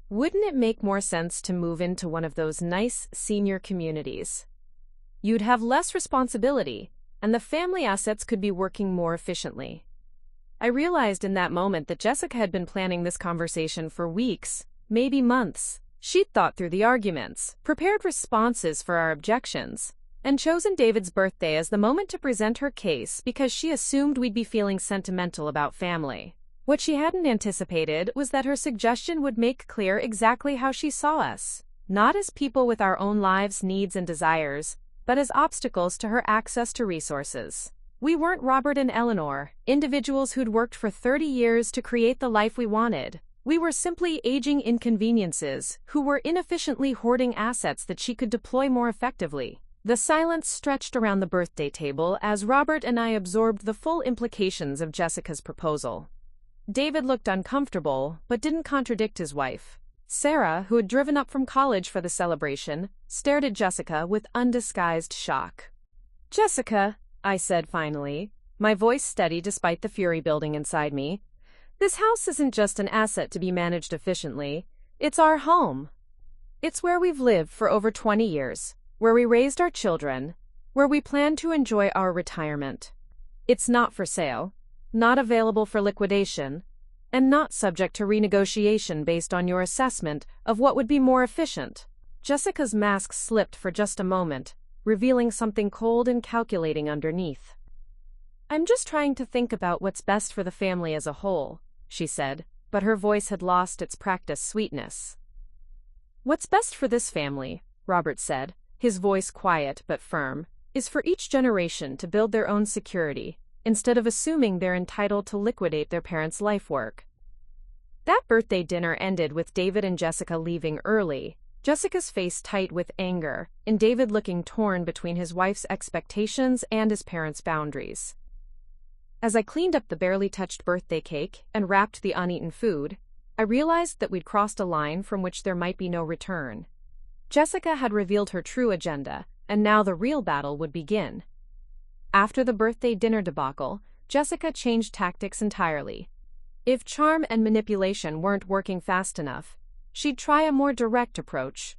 Wouldn't it make more sense to move into one of those nice senior communities? You'd have less responsibility, and the family assets could be working more efficiently." I realized in that moment that Jessica had been planning this conversation for weeks, maybe months. She'd thought through the arguments, prepared responses for our objections, and chosen David's birthday as the moment to present her case because she assumed we'd be feeling sentimental about family. What she hadn't anticipated was that her suggestion would make clear exactly how she saw us, not as people with our own lives, needs, and desires, but as obstacles to her access to resources. We weren't Robert and Eleanor, individuals who'd worked for 30 years to create the life we wanted. We were simply aging inconveniences who were inefficiently hoarding assets that she could deploy more effectively. The silence stretched around the birthday table as Robert and I absorbed the full implications of Jessica's proposal. David looked uncomfortable, but didn't contradict his wife. Sarah, who had driven up from college for the celebration, stared at Jessica with undisguised shock. "Jessica," I said finally, my voice steady despite the fury building inside me, "this house isn't just an asset to be managed efficiently. It's our home. It's where we've lived for over 20 years, where we raised our children, where we plan to enjoy our retirement. It's not for sale, not available for liquidation, and not subject to renegotiation based on your assessment of what would be more efficient." Jessica's mask slipped for just a moment, revealing something cold and calculating underneath. "I'm just trying to think about what's best for the family as a whole," she said, but her voice had lost its practiced sweetness. "What's best for this family," Robert said, his voice quiet but firm, "is for each generation to build their own security, instead of assuming they're entitled to liquidate their parents' life work." That birthday dinner ended with David and Jessica leaving early, Jessica's face tight with anger, and David looking torn between his wife's expectations and his parents' boundaries. As I cleaned up the barely touched birthday cake and wrapped the uneaten food, I realized that we'd crossed a line from which there might be no return. Jessica had revealed her true agenda, and now the real battle would begin. After the birthday dinner debacle, Jessica changed tactics entirely. If charm and manipulation weren't working fast enough, she'd try a more direct approach.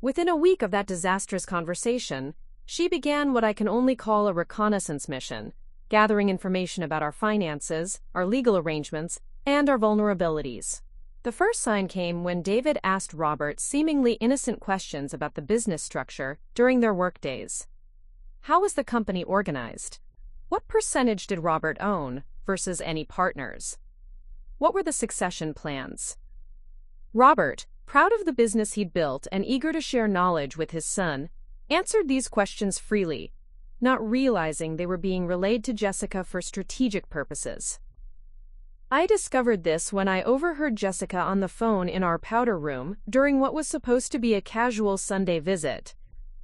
Within a week of that disastrous conversation, she began what I can only call a reconnaissance mission, gathering information about our finances, our legal arrangements, and our vulnerabilities. The first sign came when David asked Robert seemingly innocent questions about the business structure during their workdays. How was the company organized? What percentage did Robert own versus any partners? What were the succession plans? Robert, proud of the business he'd built and eager to share knowledge with his son, answered these questions freely, not realizing they were being relayed to Jessica for strategic purposes. I discovered this when I overheard Jessica on the phone in our powder room during what was supposed to be a casual Sunday visit.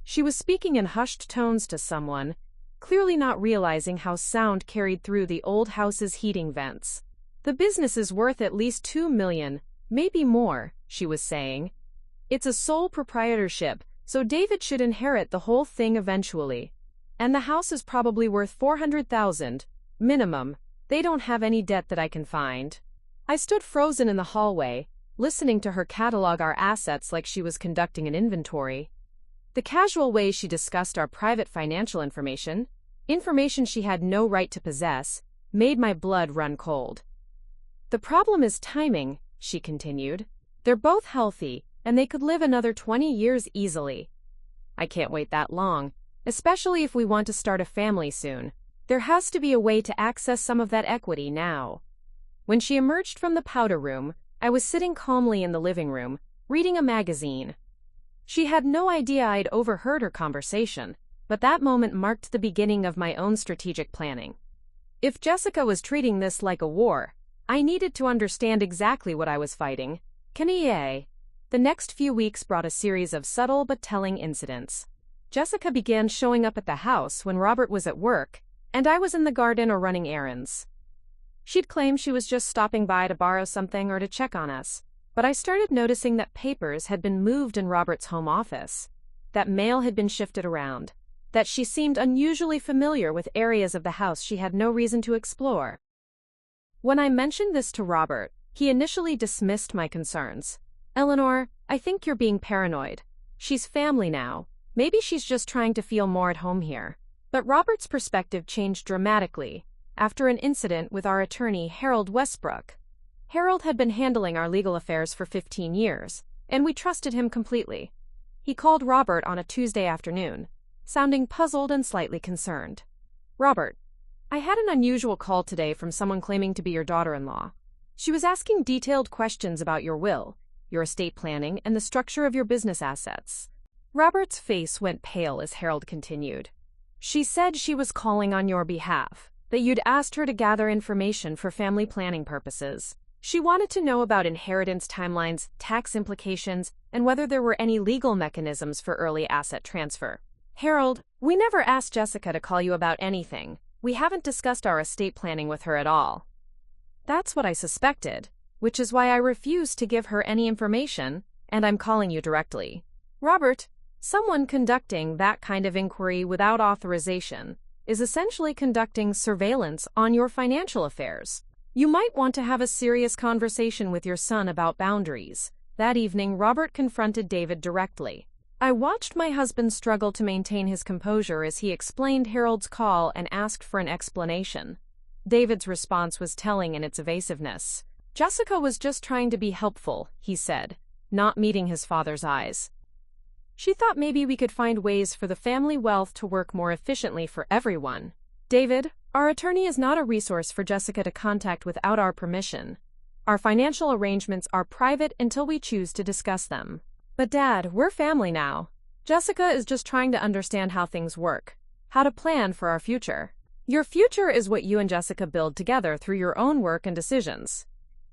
She was speaking in hushed tones to someone, clearly not realizing how sound carried through the old house's heating vents. "The business is worth at least $2 million, maybe more," she was saying. "It's a sole proprietorship, so David should inherit the whole thing eventually. And the house is probably worth $400,000, minimum. They don't have any debt that I can find." I stood frozen in the hallway, listening to her catalog our assets like she was conducting an inventory. The casual way she discussed our private financial information she had no right to possess, made my blood run cold. "The problem is timing," she continued. "They're both healthy, and they could live another 20 years easily. I can't wait that long, especially if we want to start a family soon. There has to be a way to access some of that equity now." When she emerged from the powder room, I was sitting calmly in the living room, reading a magazine. She had no idea I'd overheard her conversation, but that moment marked the beginning of my own strategic planning. If Jessica was treating this like a war, I needed to understand exactly what I was fighting. The next few weeks brought a series of subtle but telling incidents. Jessica began showing up at the house when Robert was at work, and I was in the garden or running errands. She'd claim she was just stopping by to borrow something or to check on us, but I started noticing that papers had been moved in Robert's home office, that mail had been shifted around, that she seemed unusually familiar with areas of the house she had no reason to explore. When I mentioned this to Robert, he initially dismissed my concerns. "Eleanor, I think you're being paranoid. She's family now. Maybe she's just trying to feel more at home here." But Robert's perspective changed dramatically after an incident with our attorney Harold Westbrook. Harold had been handling our legal affairs for 15 years, and we trusted him completely. He called Robert on a Tuesday afternoon, sounding puzzled and slightly concerned. "Robert, I had an unusual call today from someone claiming to be your daughter-in-law. She was asking detailed questions about your will, your estate planning, and the structure of your business assets." Robert's face went pale as Harold continued. She said she was calling on your behalf, that you'd asked her to gather information for family planning purposes. She wanted to know about inheritance timelines, tax implications, and whether there were any legal mechanisms for early asset transfer. Harold, we never asked Jessica to call you about anything. We haven't discussed our estate planning with her at all. That's what I suspected, which is why I refused to give her any information, and I'm calling you directly. Robert, someone conducting that kind of inquiry without authorization is essentially conducting surveillance on your financial affairs. You might want to have a serious conversation with your son about boundaries. That evening, Robert confronted David directly. I watched my husband struggle to maintain his composure as he explained Harold's call and asked for an explanation. David's response was telling in its evasiveness. Jessica was just trying to be helpful, he said, not meeting his father's eyes. She thought maybe we could find ways for the family wealth to work more efficiently for everyone. David, our attorney is not a resource for Jessica to contact without our permission. Our financial arrangements are private until we choose to discuss them. But Dad, we're family now. Jessica is just trying to understand how things work, how to plan for our future. Your future is what you and Jessica build together through your own work and decisions.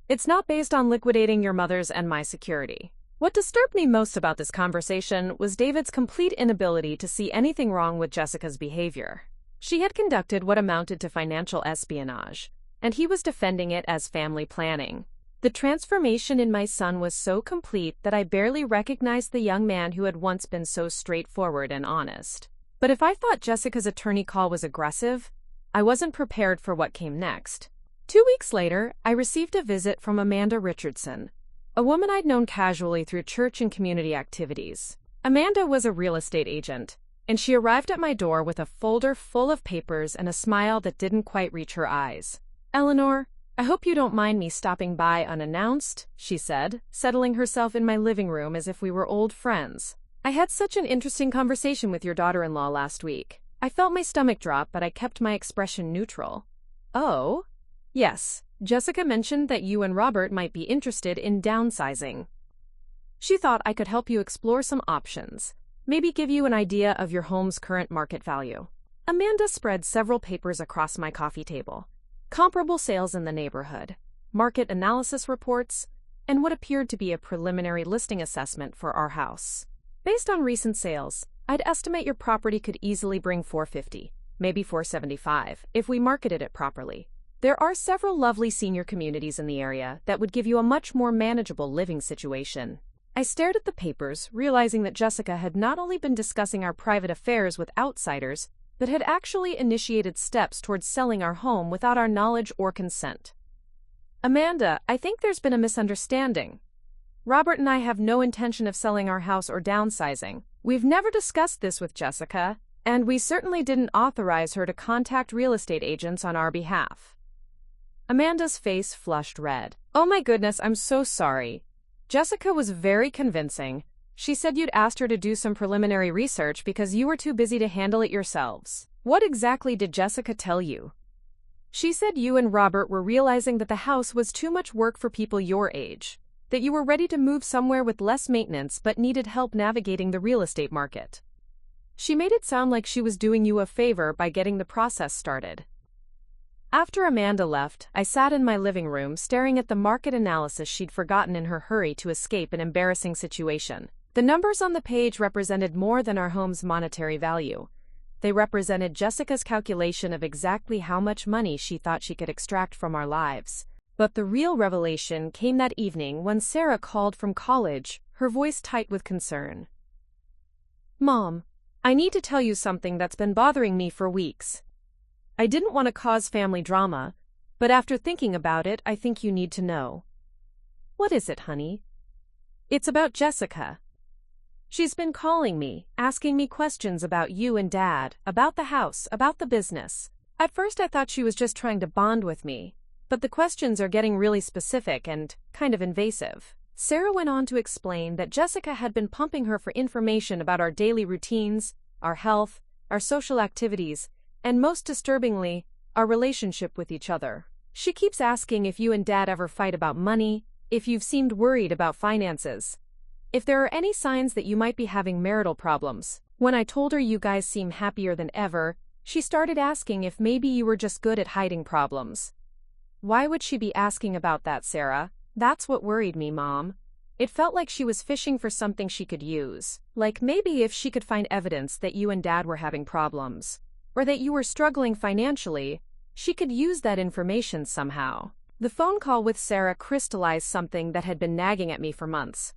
It's not based on liquidating your mother's and my security. What disturbed me most about this conversation was David's complete inability to see anything wrong with Jessica's behavior. She had conducted what amounted to financial espionage, and he was defending it as family planning. The transformation in my son was so complete that I barely recognized the young man who had once been so straightforward and honest. But if I thought Jessica's attorney call was aggressive, I wasn't prepared for what came next. 2 weeks later, I received a visit from Amanda Richardson, a woman I'd known casually through church and community activities. Amanda was a real estate agent, and she arrived at my door with a folder full of papers and a smile that didn't quite reach her eyes. Eleanor, I hope you don't mind me stopping by unannounced, she said, settling herself in my living room as if we were old friends. I had such an interesting conversation with your daughter-in-law last week. I felt my stomach drop, but I kept my expression neutral. Oh? Yes, Jessica mentioned that you and Robert might be interested in downsizing. She thought I could help you explore some options, maybe give you an idea of your home's current market value. Amanda spread several papers across my coffee table. Comparable sales in the neighborhood, market analysis reports, and what appeared to be a preliminary listing assessment for our house. Based on recent sales, I'd estimate your property could easily bring $450, maybe $475, if we marketed it properly. There are several lovely senior communities in the area that would give you a much more manageable living situation. I stared at the papers, realizing that Jessica had not only been discussing our private affairs with outsiders, but had actually initiated steps towards selling our home without our knowledge or consent. Amanda, I think there's been a misunderstanding. Robert and I have no intention of selling our house or downsizing. We've never discussed this with Jessica, and we certainly didn't authorize her to contact real estate agents on our behalf. Amanda's face flushed red. Oh my goodness, I'm so sorry. Jessica was very convincing. She said you'd asked her to do some preliminary research because you were too busy to handle it yourselves. What exactly did Jessica tell you? She said you and Robert were realizing that the house was too much work for people your age, that you were ready to move somewhere with less maintenance but needed help navigating the real estate market. She made it sound like she was doing you a favor by getting the process started. After Amanda left, I sat in my living room staring at the market analysis she'd forgotten in her hurry to escape an embarrassing situation. The numbers on the page represented more than our home's monetary value. They represented Jessica's calculation of exactly how much money she thought she could extract from our lives. But the real revelation came that evening when Sarah called from college, her voice tight with concern. Mom, I need to tell you something that's been bothering me for weeks. I didn't want to cause family drama, but after thinking about it, I think you need to know. What is it, honey? It's about Jessica. She's been calling me, asking me questions about you and Dad, about the house, about the business. At first I thought she was just trying to bond with me, but the questions are getting really specific and kind of invasive. Sarah went on to explain that Jessica had been pumping her for information about our daily routines, our health, our social activities, and most disturbingly, our relationship with each other. She keeps asking if you and Dad ever fight about money, if you've seemed worried about finances. if there are any signs that you might be having marital problems. When I told her you guys seem happier than ever, she started asking if maybe you were just good at hiding problems. Why would she be asking about that, Sarah? That's what worried me, Mom. It felt like she was fishing for something she could use. Like maybe if she could find evidence that you and Dad were having problems, or that you were struggling financially, she could use that information somehow. The phone call with Sarah crystallized something that had been nagging at me for months.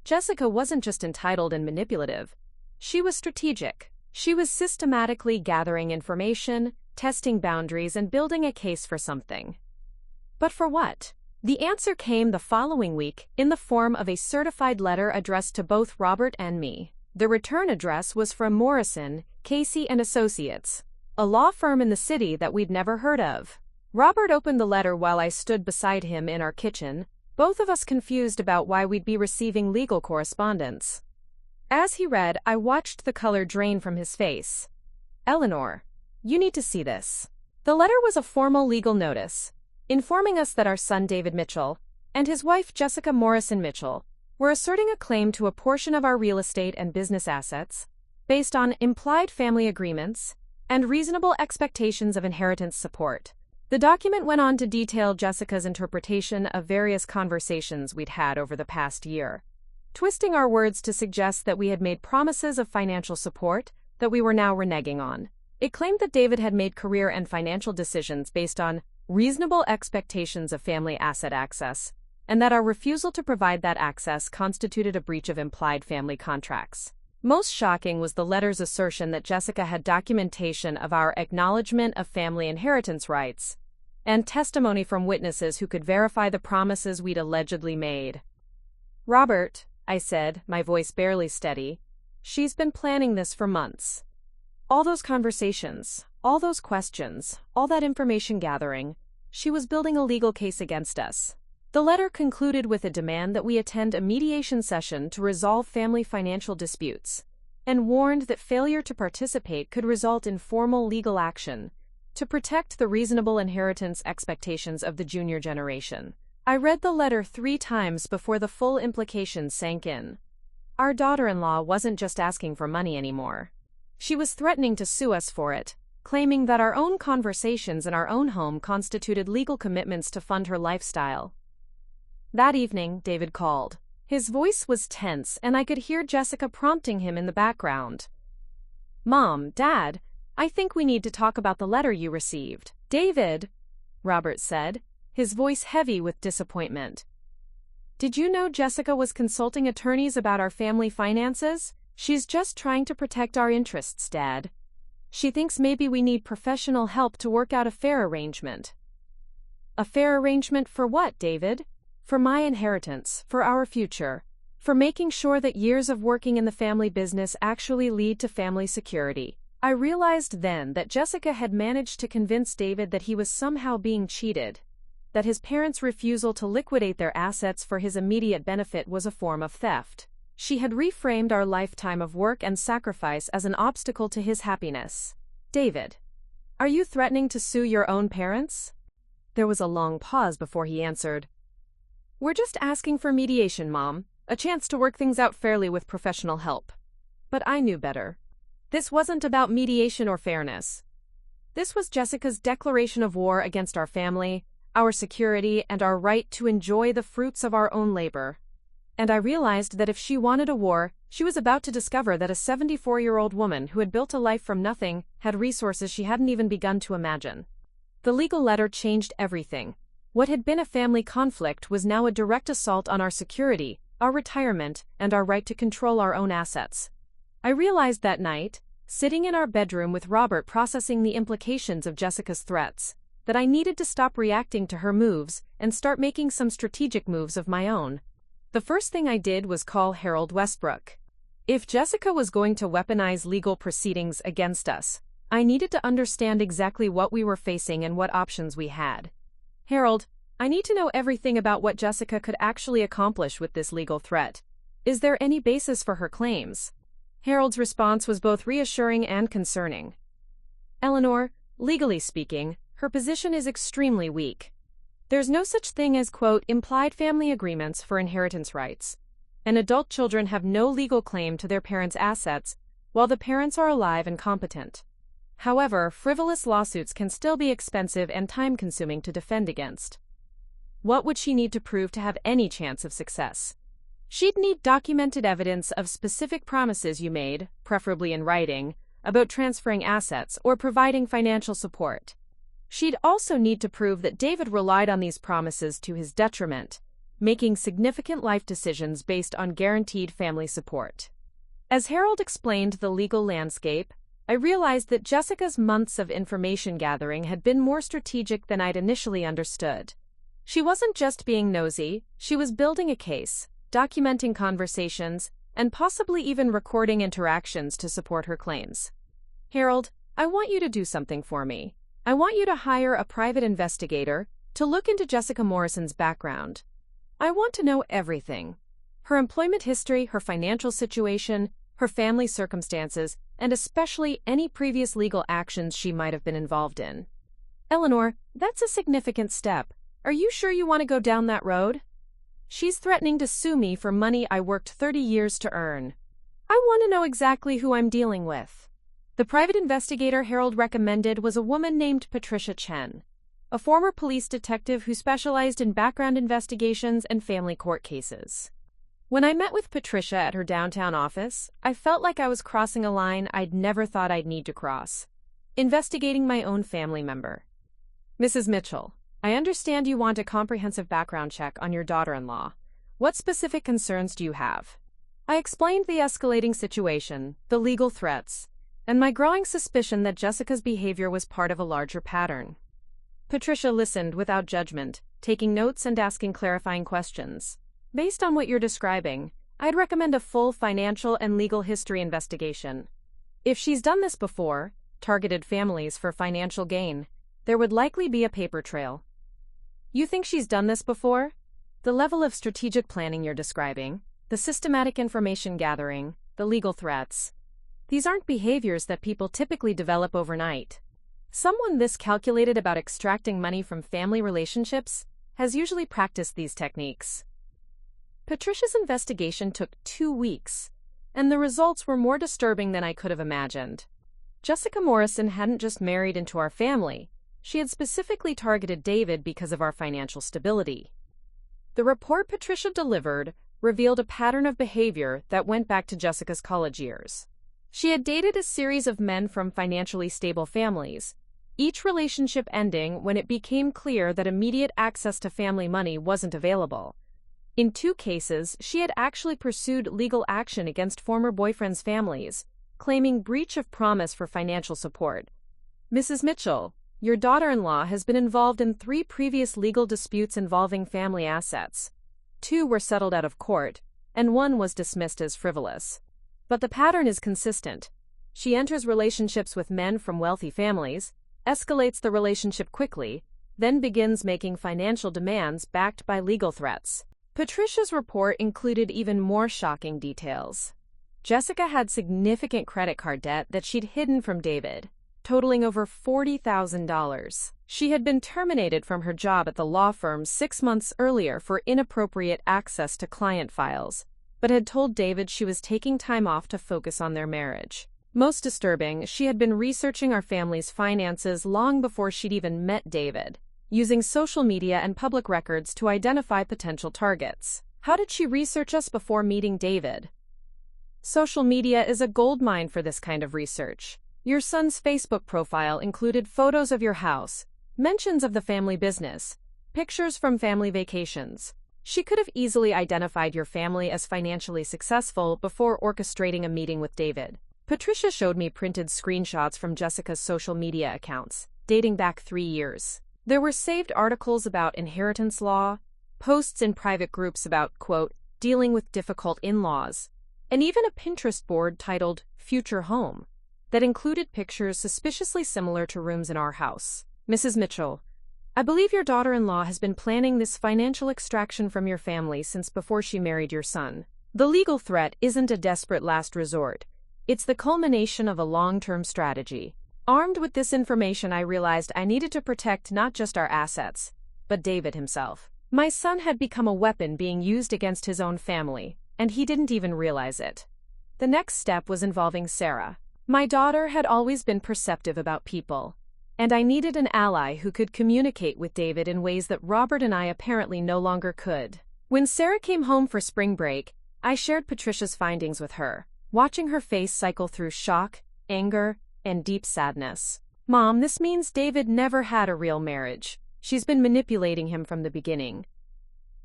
Jessica wasn't just entitled and manipulative. She was strategic. She was systematically gathering information, testing boundaries, and building a case for something. But for what? The answer came the following week in the form of a certified letter addressed to both Robert and me. The return address was from Morrison, Casey & Associates, a law firm in the city that we'd never heard of. Robert opened the letter while I stood beside him in our kitchen, both of us confused about why we'd be receiving legal correspondence. As he read, I watched the color drain from his face. Eleanor, you need to see this. The letter was a formal legal notice, informing us that our son David Mitchell and his wife Jessica Morrison Mitchell were asserting a claim to a portion of our real estate and business assets based on implied family agreements and reasonable expectations of inheritance support. The document went on to detail Jessica's interpretation of various conversations we'd had over the past year, twisting our words to suggest that we had made promises of financial support that we were now reneging on. It claimed that David had made career and financial decisions based on reasonable expectations of family asset access, and that our refusal to provide that access constituted a breach of implied family contracts. Most shocking was the letter's assertion that Jessica had documentation of our acknowledgement of family inheritance rights, and testimony from witnesses who could verify the promises we'd allegedly made. Robert, I said, my voice barely steady, she's been planning this for months. All those conversations, all those questions, all that information gathering, she was building a legal case against us. The letter concluded with a demand that we attend a mediation session to resolve family financial disputes, and warned that failure to participate could result in formal legal action to protect the reasonable inheritance expectations of the junior generation. I read the letter 3 times before the full implications sank in. Our daughter-in-law wasn't just asking for money anymore. She was threatening to sue us for it, claiming that our own conversations in our own home constituted legal commitments to fund her lifestyle. That evening, David called. His voice was tense, and I could hear Jessica prompting him in the background. "Mom, Dad, I think we need to talk about the letter you received." "David," Robert said, his voice heavy with disappointment. "Did you know Jessica was consulting attorneys about our family finances? She's just trying to protect our interests, Dad. She thinks maybe we need professional help to work out a fair arrangement." "A fair arrangement for what, David?" "For my inheritance, for our future, for making sure that years of working in the family business actually lead to family security." I realized then that Jessica had managed to convince David that he was somehow being cheated, that his parents' refusal to liquidate their assets for his immediate benefit was a form of theft. She had reframed our lifetime of work and sacrifice as an obstacle to his happiness. "David, are you threatening to sue your own parents?" There was a long pause before he answered. "We're just asking for mediation, Mom, a chance to work things out fairly with professional help." But I knew better. This wasn't about mediation or fairness. This was Jessica's declaration of war against our family, our security, and our right to enjoy the fruits of our own labor. And I realized that if she wanted a war, she was about to discover that a 74-year-old woman who had built a life from nothing had resources she hadn't even begun to imagine. The legal letter changed everything. What had been a family conflict was now a direct assault on our security, our retirement, and our right to control our own assets. I realized that night, sitting in our bedroom with Robert processing the implications of Jessica's threats, that I needed to stop reacting to her moves and start making some strategic moves of my own. The first thing I did was call Harold Westbrook. If Jessica was going to weaponize legal proceedings against us, I needed to understand exactly what we were facing and what options we had. "Harold, I need to know everything about what Jessica could actually accomplish with this legal threat. Is there any basis for her claims?" Harold's response was both reassuring and concerning. "Eleanor, legally speaking, her position is extremely weak. There's no such thing as, quote, implied family agreements for inheritance rights. and adult children have no legal claim to their parents' assets while the parents are alive and competent. However, frivolous lawsuits can still be expensive and time-consuming to defend against. What would she need to prove to have any chance of success? She'd need documented evidence of specific promises you made, preferably in writing, about transferring assets or providing financial support. She'd also need to prove that David relied on these promises to his detriment, making significant life decisions based on guaranteed family support. As Harold explained the legal landscape, I realized that Jessica's months of information gathering had been more strategic than I'd initially understood. She wasn't just being nosy, she was building a case, documenting conversations, and possibly even recording interactions to support her claims. Harold, I want you to do something for me. I want you to hire a private investigator to look into Jessica Morrison's background. I want to know everything. Her employment history, her financial situation, her family circumstances, and especially any previous legal actions she might have been involved in. Eleanor, that's a significant step. Are you sure you want to go down that road? She's threatening to sue me for money I worked 30 years to earn. I want to know exactly who I'm dealing with. The private investigator Harold recommended was a woman named Patricia Chen, a former police detective who specialized in background investigations and family court cases. When I met with Patricia at her downtown office, I felt like I was crossing a line I'd never thought I'd need to cross. Investigating my own family member. Mrs. Mitchell, I understand you want a comprehensive background check on your daughter-in-law. What specific concerns do you have? I explained the escalating situation, the legal threats, and my growing suspicion that Jessica's behavior was part of a larger pattern. Patricia listened without judgment, taking notes and asking clarifying questions. Based on what you're describing, I'd recommend a full financial and legal history investigation. If she's done this before, targeted families for financial gain, there would likely be a paper trail. You think she's done this before? The level of strategic planning you're describing, the systematic information gathering, the legal threats, these aren't behaviors that people typically develop overnight. Someone this calculated about extracting money from family relationships has usually practiced these techniques. Patricia's investigation took 2 weeks, and the results were more disturbing than I could have imagined. Jessica Morrison hadn't just married into our family, she had specifically targeted David because of our financial stability. The report Patricia delivered revealed a pattern of behavior that went back to Jessica's college years. She had dated a series of men from financially stable families, each relationship ending when it became clear that immediate access to family money wasn't available. In 2 cases, she had actually pursued legal action against former boyfriends' families, claiming breach of promise for financial support. Mrs. Mitchell, your daughter-in-law has been involved in 3 previous legal disputes involving family assets. 2 were settled out of court, and 1 was dismissed as frivolous. But the pattern is consistent. She enters relationships with men from wealthy families, escalates the relationship quickly, then begins making financial demands backed by legal threats. Patricia's report included even more shocking details. Jessica had significant credit card debt that she'd hidden from David, totaling over $40,000. She had been terminated from her job at the law firm 6 months earlier for inappropriate access to client files, but had told David she was taking time off to focus on their marriage. Most disturbing, she had been researching our family's finances long before she'd even met David, using social media and public records to identify potential targets. How did she research us before meeting David? Social media is a goldmine for this kind of research. Your son's Facebook profile included photos of your house, mentions of the family business, pictures from family vacations. She could have easily identified your family as financially successful before orchestrating a meeting with David. Patricia showed me printed screenshots from Jessica's social media accounts, dating back 3 years. There were saved articles about inheritance law, posts in private groups about, quote, dealing with difficult in-laws, and even a Pinterest board titled Future Home that included pictures suspiciously similar to rooms in our house. Mrs. Mitchell, I believe your daughter-in-law has been planning this financial extraction from your family since before she married your son. The legal threat isn't a desperate last resort. It's the culmination of a long-term strategy. Armed with this information, I realized I needed to protect not just our assets, but David himself. My son had become a weapon being used against his own family, and he didn't even realize it. The next step was involving Sarah. My daughter had always been perceptive about people, and I needed an ally who could communicate with David in ways that Robert and I apparently no longer could. When Sarah came home for spring break, I shared Patricia's findings with her, watching her face cycle through shock, anger, and deep sadness. "Mom, this means David never had a real marriage. She's been manipulating him from the beginning."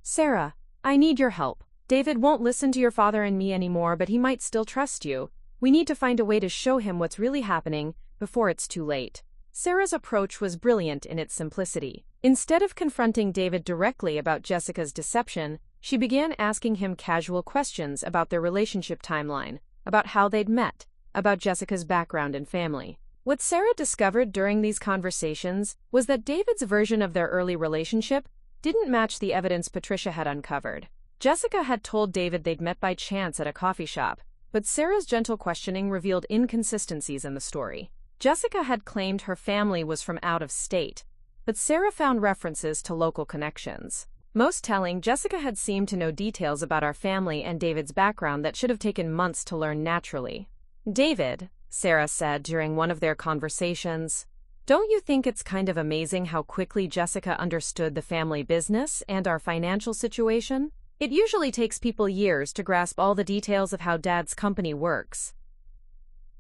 "Sarah, I need your help. David won't listen to your father and me anymore, but he might still trust you. We need to find a way to show him what's really happening before it's too late." Sarah's approach was brilliant in its simplicity. Instead of confronting David directly about Jessica's deception, she began asking him casual questions about their relationship timeline, about how they'd met, about Jessica's background and family. What Sarah discovered during these conversations was that David's version of their early relationship didn't match the evidence Patricia had uncovered. Jessica had told David they'd met by chance at a coffee shop, but Sarah's gentle questioning revealed inconsistencies in the story. Jessica had claimed her family was from out of state, but Sarah found references to local connections. Most telling, Jessica had seemed to know details about our family and David's background that should have taken months to learn naturally. "David," Sarah said during one of their conversations, "don't you think it's kind of amazing how quickly Jessica understood the family business and our financial situation? It usually takes people years to grasp all the details of how Dad's company works."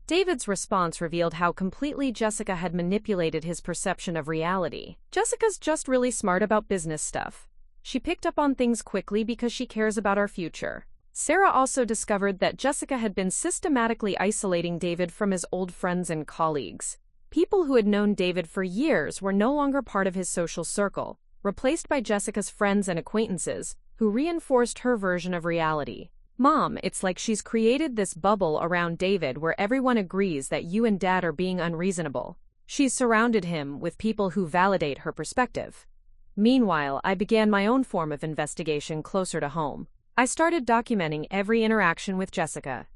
David's response revealed how completely Jessica had manipulated his perception of reality. "Jessica's just really smart about business stuff. She picked up on things quickly because she cares about our future." Sarah also discovered that Jessica had been systematically isolating David from his old friends and colleagues. People who had known David for years were no longer part of his social circle, replaced by Jessica's friends and acquaintances, who reinforced her version of reality. "Mom, it's like she's created this bubble around David where everyone agrees that you and Dad are being unreasonable. She's surrounded him with people who validate her perspective." Meanwhile, I began my own form of investigation closer to home. I started documenting every interaction with Jessica,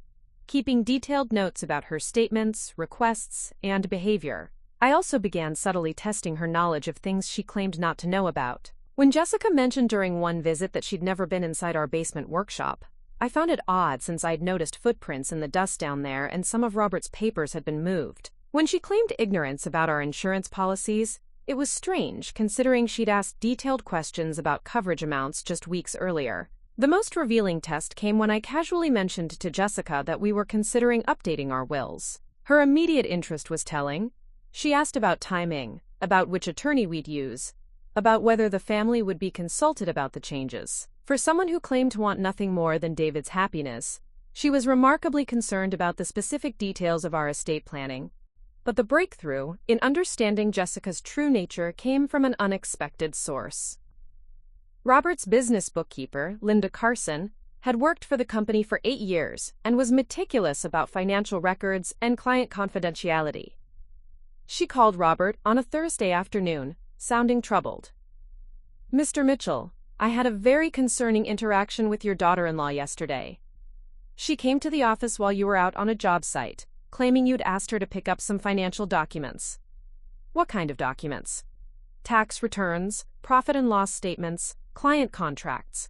keeping detailed notes about her statements, requests, and behavior. I also began subtly testing her knowledge of things she claimed not to know about. When Jessica mentioned during one visit that she'd never been inside our basement workshop, I found it odd since I'd noticed footprints in the dust down there and some of Robert's papers had been moved. When she claimed ignorance about our insurance policies, it was strange considering she'd asked detailed questions about coverage amounts just weeks earlier. The most revealing test came when I casually mentioned to Jessica that we were considering updating our wills. Her immediate interest was telling. She asked about timing, about which attorney we'd use, about whether the family would be consulted about the changes. For someone who claimed to want nothing more than David's happiness, she was remarkably concerned about the specific details of our estate planning. But the breakthrough in understanding Jessica's true nature came from an unexpected source. Robert's business bookkeeper, Linda Carson, had worked for the company for 8 years and was meticulous about financial records and client confidentiality. She called Robert on a Thursday afternoon, sounding troubled. "Mr. Mitchell, I had a very concerning interaction with your daughter-in-law yesterday. She came to the office while you were out on a job site, claiming you'd asked her to pick up some financial documents." "What kind of documents?" "Tax returns, profit and loss statements, client contracts.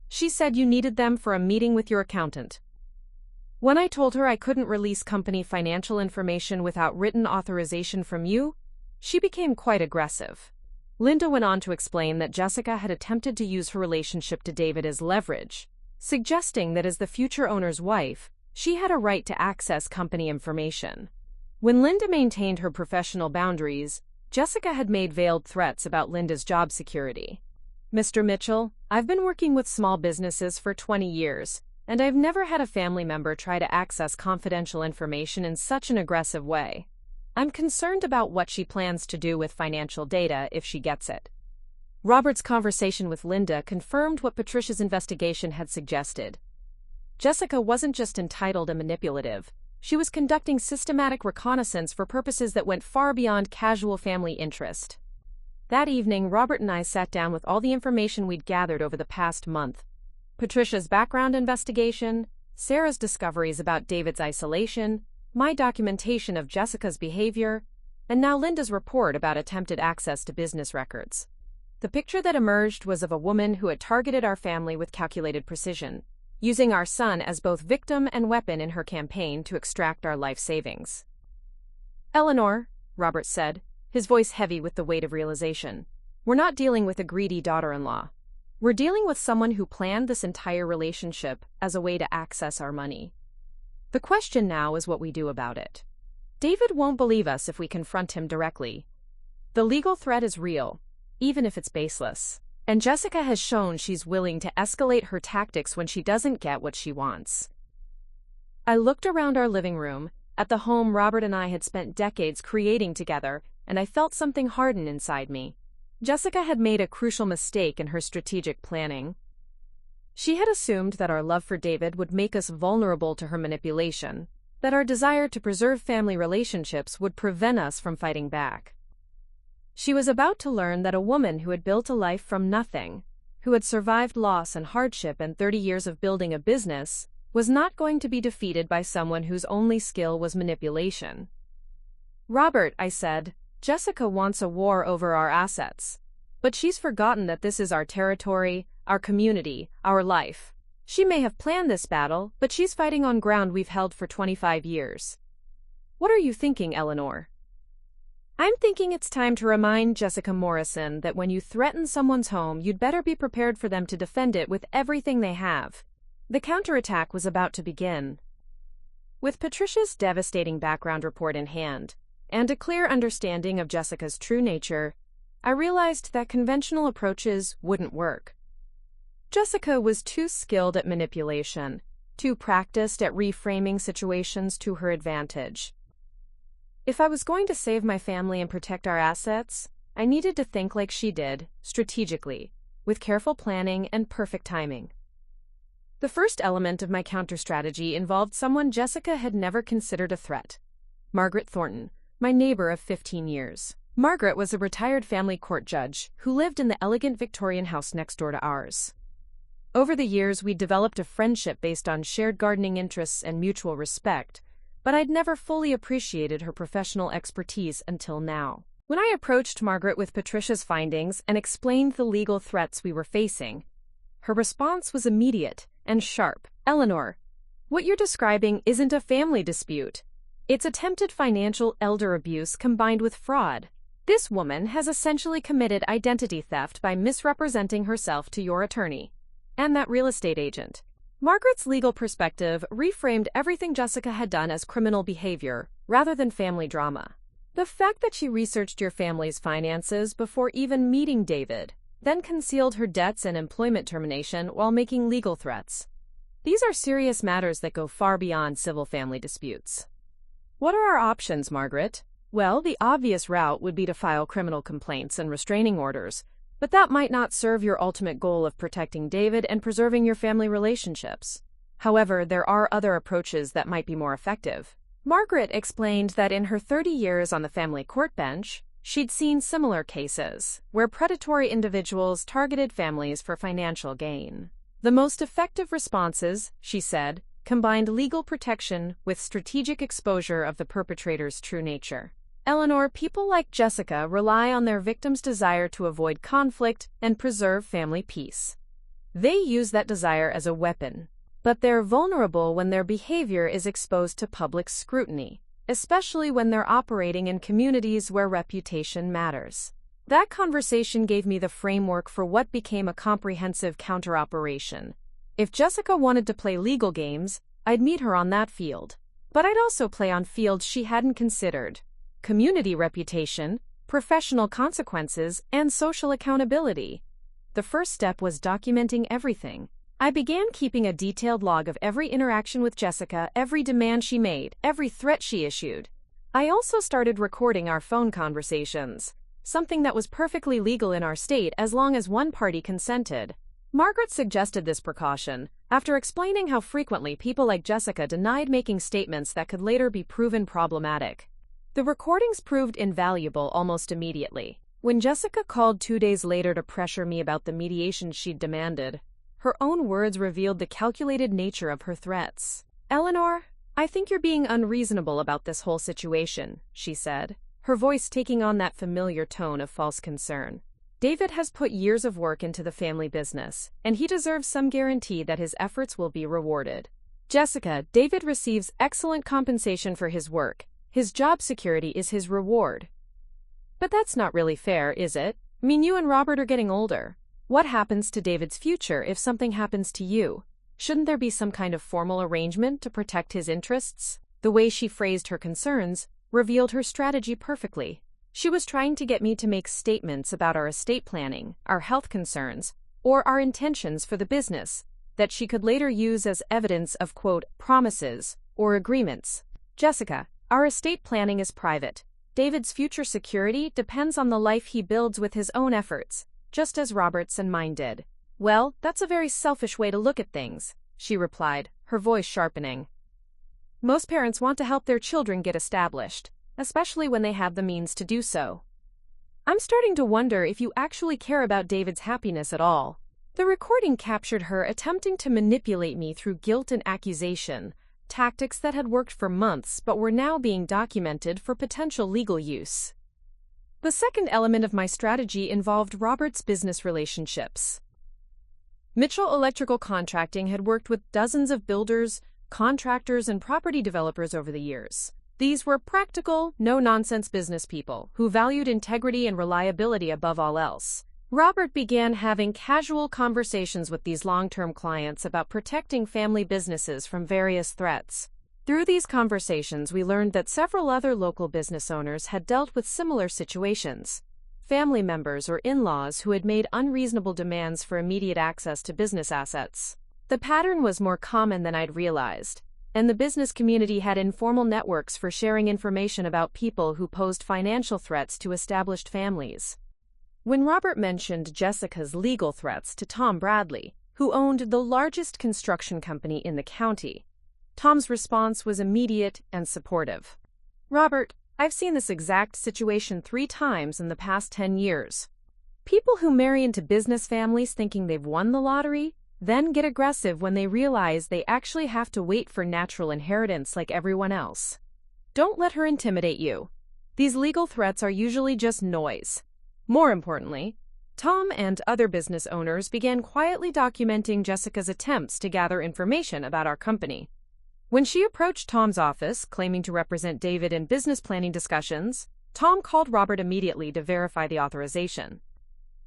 She said you needed them for a meeting with your accountant. When I told her I couldn't release company financial information without written authorization from you, she became quite aggressive." Linda went on to explain that Jessica had attempted to use her relationship to David as leverage, suggesting that as the future owner's wife, she had a right to access company information. When Linda maintained her professional boundaries, Jessica had made veiled threats about Linda's job security. "Mr. Mitchell, I've been working with small businesses for 20 years, and I've never had a family member try to access confidential information in such an aggressive way. I'm concerned about what she plans to do with financial data if she gets it." Robert's conversation with Linda confirmed what Patricia's investigation had suggested. Jessica wasn't just entitled and manipulative. She was conducting systematic reconnaissance for purposes that went far beyond casual family interest. That evening, Robert and I sat down with all the information we'd gathered over the past month. Patricia's background investigation, Sarah's discoveries about David's isolation, my documentation of Jessica's behavior, and now Linda's report about attempted access to business records. The picture that emerged was of a woman who had targeted our family with calculated precision, using our son as both victim and weapon in her campaign to extract our life savings. Eleanor, Robert said, his voice heavy with the weight of realization, we're not dealing with a greedy daughter-in-law. We're dealing with someone who planned this entire relationship as a way to access our money. The question now is what we do about it. David won't believe us if we confront him directly. The legal threat is real, even if it's baseless. And Jessica has shown she's willing to escalate her tactics when she doesn't get what she wants. I looked around our living room, at the home Robert and I had spent decades creating together, and I felt something harden inside me. Jessica had made a crucial mistake in her strategic planning. She had assumed that our love for David would make us vulnerable to her manipulation, that our desire to preserve family relationships would prevent us from fighting back. She was about to learn that a woman who had built a life from nothing, who had survived loss and hardship and 30 years of building a business, was not going to be defeated by someone whose only skill was manipulation. Robert, I said, Jessica wants a war over our assets. But she's forgotten that this is our territory, our community, our life. She may have planned this battle, but she's fighting on ground we've held for 25 years. What are you thinking, Eleanor? I'm thinking it's time to remind Jessica Morrison that when you threaten someone's home, you'd better be prepared for them to defend it with everything they have. The counterattack was about to begin. With Patricia's devastating background report in hand, and a clear understanding of Jessica's true nature, I realized that conventional approaches wouldn't work. Jessica was too skilled at manipulation, too practiced at reframing situations to her advantage. If I was going to save my family and protect our assets, I needed to think like she did, strategically, with careful planning and perfect timing. The first element of my counter-strategy involved someone Jessica had never considered a threat. Margaret Thornton, my neighbor of 15 years. Margaret was a retired family court judge who lived in the elegant Victorian house next door to ours. Over the years, we'd developed a friendship based on shared gardening interests and mutual respect, but I'd never fully appreciated her professional expertise until now. When I approached Margaret with Patricia's findings and explained the legal threats we were facing, her response was immediate and sharp. Eleanor, what you're describing isn't a family dispute. It's attempted financial elder abuse combined with fraud. This woman has essentially committed identity theft by misrepresenting herself to your attorney and that real estate agent. Margaret's legal perspective reframed everything Jessica had done as criminal behavior rather than family drama. The fact that she researched your family's finances before even meeting David, then concealed her debts and employment termination while making legal threats. These are serious matters that go far beyond civil family disputes. What are our options, Margaret? Well, the obvious route would be to file criminal complaints and restraining orders, but that might not serve your ultimate goal of protecting David and preserving your family relationships. However, there are other approaches that might be more effective. Margaret explained that in her 30 years on the family court bench, she'd seen similar cases where predatory individuals targeted families for financial gain. The most effective responses, she said, combined legal protection with strategic exposure of the perpetrator's true nature. Eleanor, people like Jessica rely on their victims' desire to avoid conflict and preserve family peace. They use that desire as a weapon, but they're vulnerable when their behavior is exposed to public scrutiny, especially when they're operating in communities where reputation matters. That conversation gave me the framework for what became a comprehensive counter-operation. If Jessica wanted to play legal games, I'd meet her on that field. But I'd also play on fields she hadn't considered: community reputation, professional consequences, and social accountability. The first step was documenting everything. I began keeping a detailed log of every interaction with Jessica, every demand she made, every threat she issued. I also started recording our phone conversations, something that was perfectly legal in our state as long as one party consented. Margaret suggested this precaution after explaining how frequently people like Jessica denied making statements that could later be proven problematic. The recordings proved invaluable almost immediately. When Jessica called 2 days later to pressure me about the mediation she'd demanded, her own words revealed the calculated nature of her threats. Eleanor, I think you're being unreasonable about this whole situation, she said, her voice taking on that familiar tone of false concern. David has put years of work into the family business, and he deserves some guarantee that his efforts will be rewarded. Jessica, David receives excellent compensation for his work. His job security is his reward. But that's not really fair, is it? I mean, you and Robert are getting older. What happens to David's future if something happens to you? Shouldn't there be some kind of formal arrangement to protect his interests? The way she phrased her concerns revealed her strategy perfectly. She was trying to get me to make statements about our estate planning, our health concerns, or our intentions for the business that she could later use as evidence of, quote, promises or agreements. Jessica, our estate planning is private. David's future security depends on the life he builds with his own efforts, just as Robert's and mine did. Well, that's a very selfish way to look at things, she replied, her voice sharpening. Most parents want to help their children get established, especially when they have the means to do so. I'm starting to wonder if you actually care about David's happiness at all. The recording captured her attempting to manipulate me through guilt and accusation, tactics that had worked for months but were now being documented for potential legal use. The second element of my strategy involved Robert's business relationships. Mitchell Electrical Contracting had worked with dozens of builders, contractors, and property developers over the years. These were practical, no-nonsense business people who valued integrity and reliability above all else. Robert began having casual conversations with these long-term clients about protecting family businesses from various threats. Through these conversations, we learned that several other local business owners had dealt with similar situations. Family members or in-laws who had made unreasonable demands for immediate access to business assets. The pattern was more common than I'd realized, and the business community had informal networks for sharing information about people who posed financial threats to established families. When Robert mentioned Jessica's legal threats to Tom Bradley, who owned the largest construction company in the county, Tom's response was immediate and supportive. Robert, I've seen this exact situation 3 times in the past 10 years. People who marry into business families thinking they've won the lottery then get aggressive when they realize they actually have to wait for natural inheritance like everyone else. Don't let her intimidate you. These legal threats are usually just noise. More importantly, Tom and other business owners began quietly documenting Jessica's attempts to gather information about our company. When she approached Tom's office, claiming to represent David in business planning discussions, Tom called Robert immediately to verify the authorization.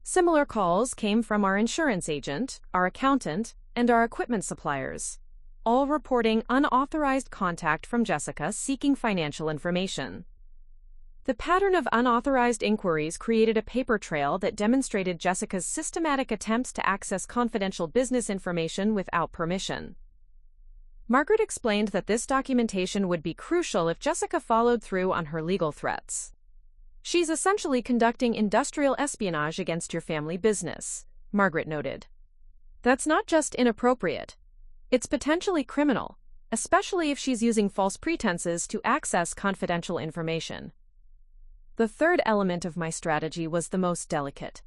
Similar calls came from our insurance agent, our accountant, and our equipment suppliers, all reporting unauthorized contact from Jessica seeking financial information. The pattern of unauthorized inquiries created a paper trail that demonstrated Jessica's systematic attempts to access confidential business information without permission. Margaret explained that this documentation would be crucial if Jessica followed through on her legal threats. She's essentially conducting industrial espionage against your family business, Margaret noted. That's not just inappropriate. It's potentially criminal, especially if she's using false pretenses to access confidential information. The third element of my strategy was the most delicate: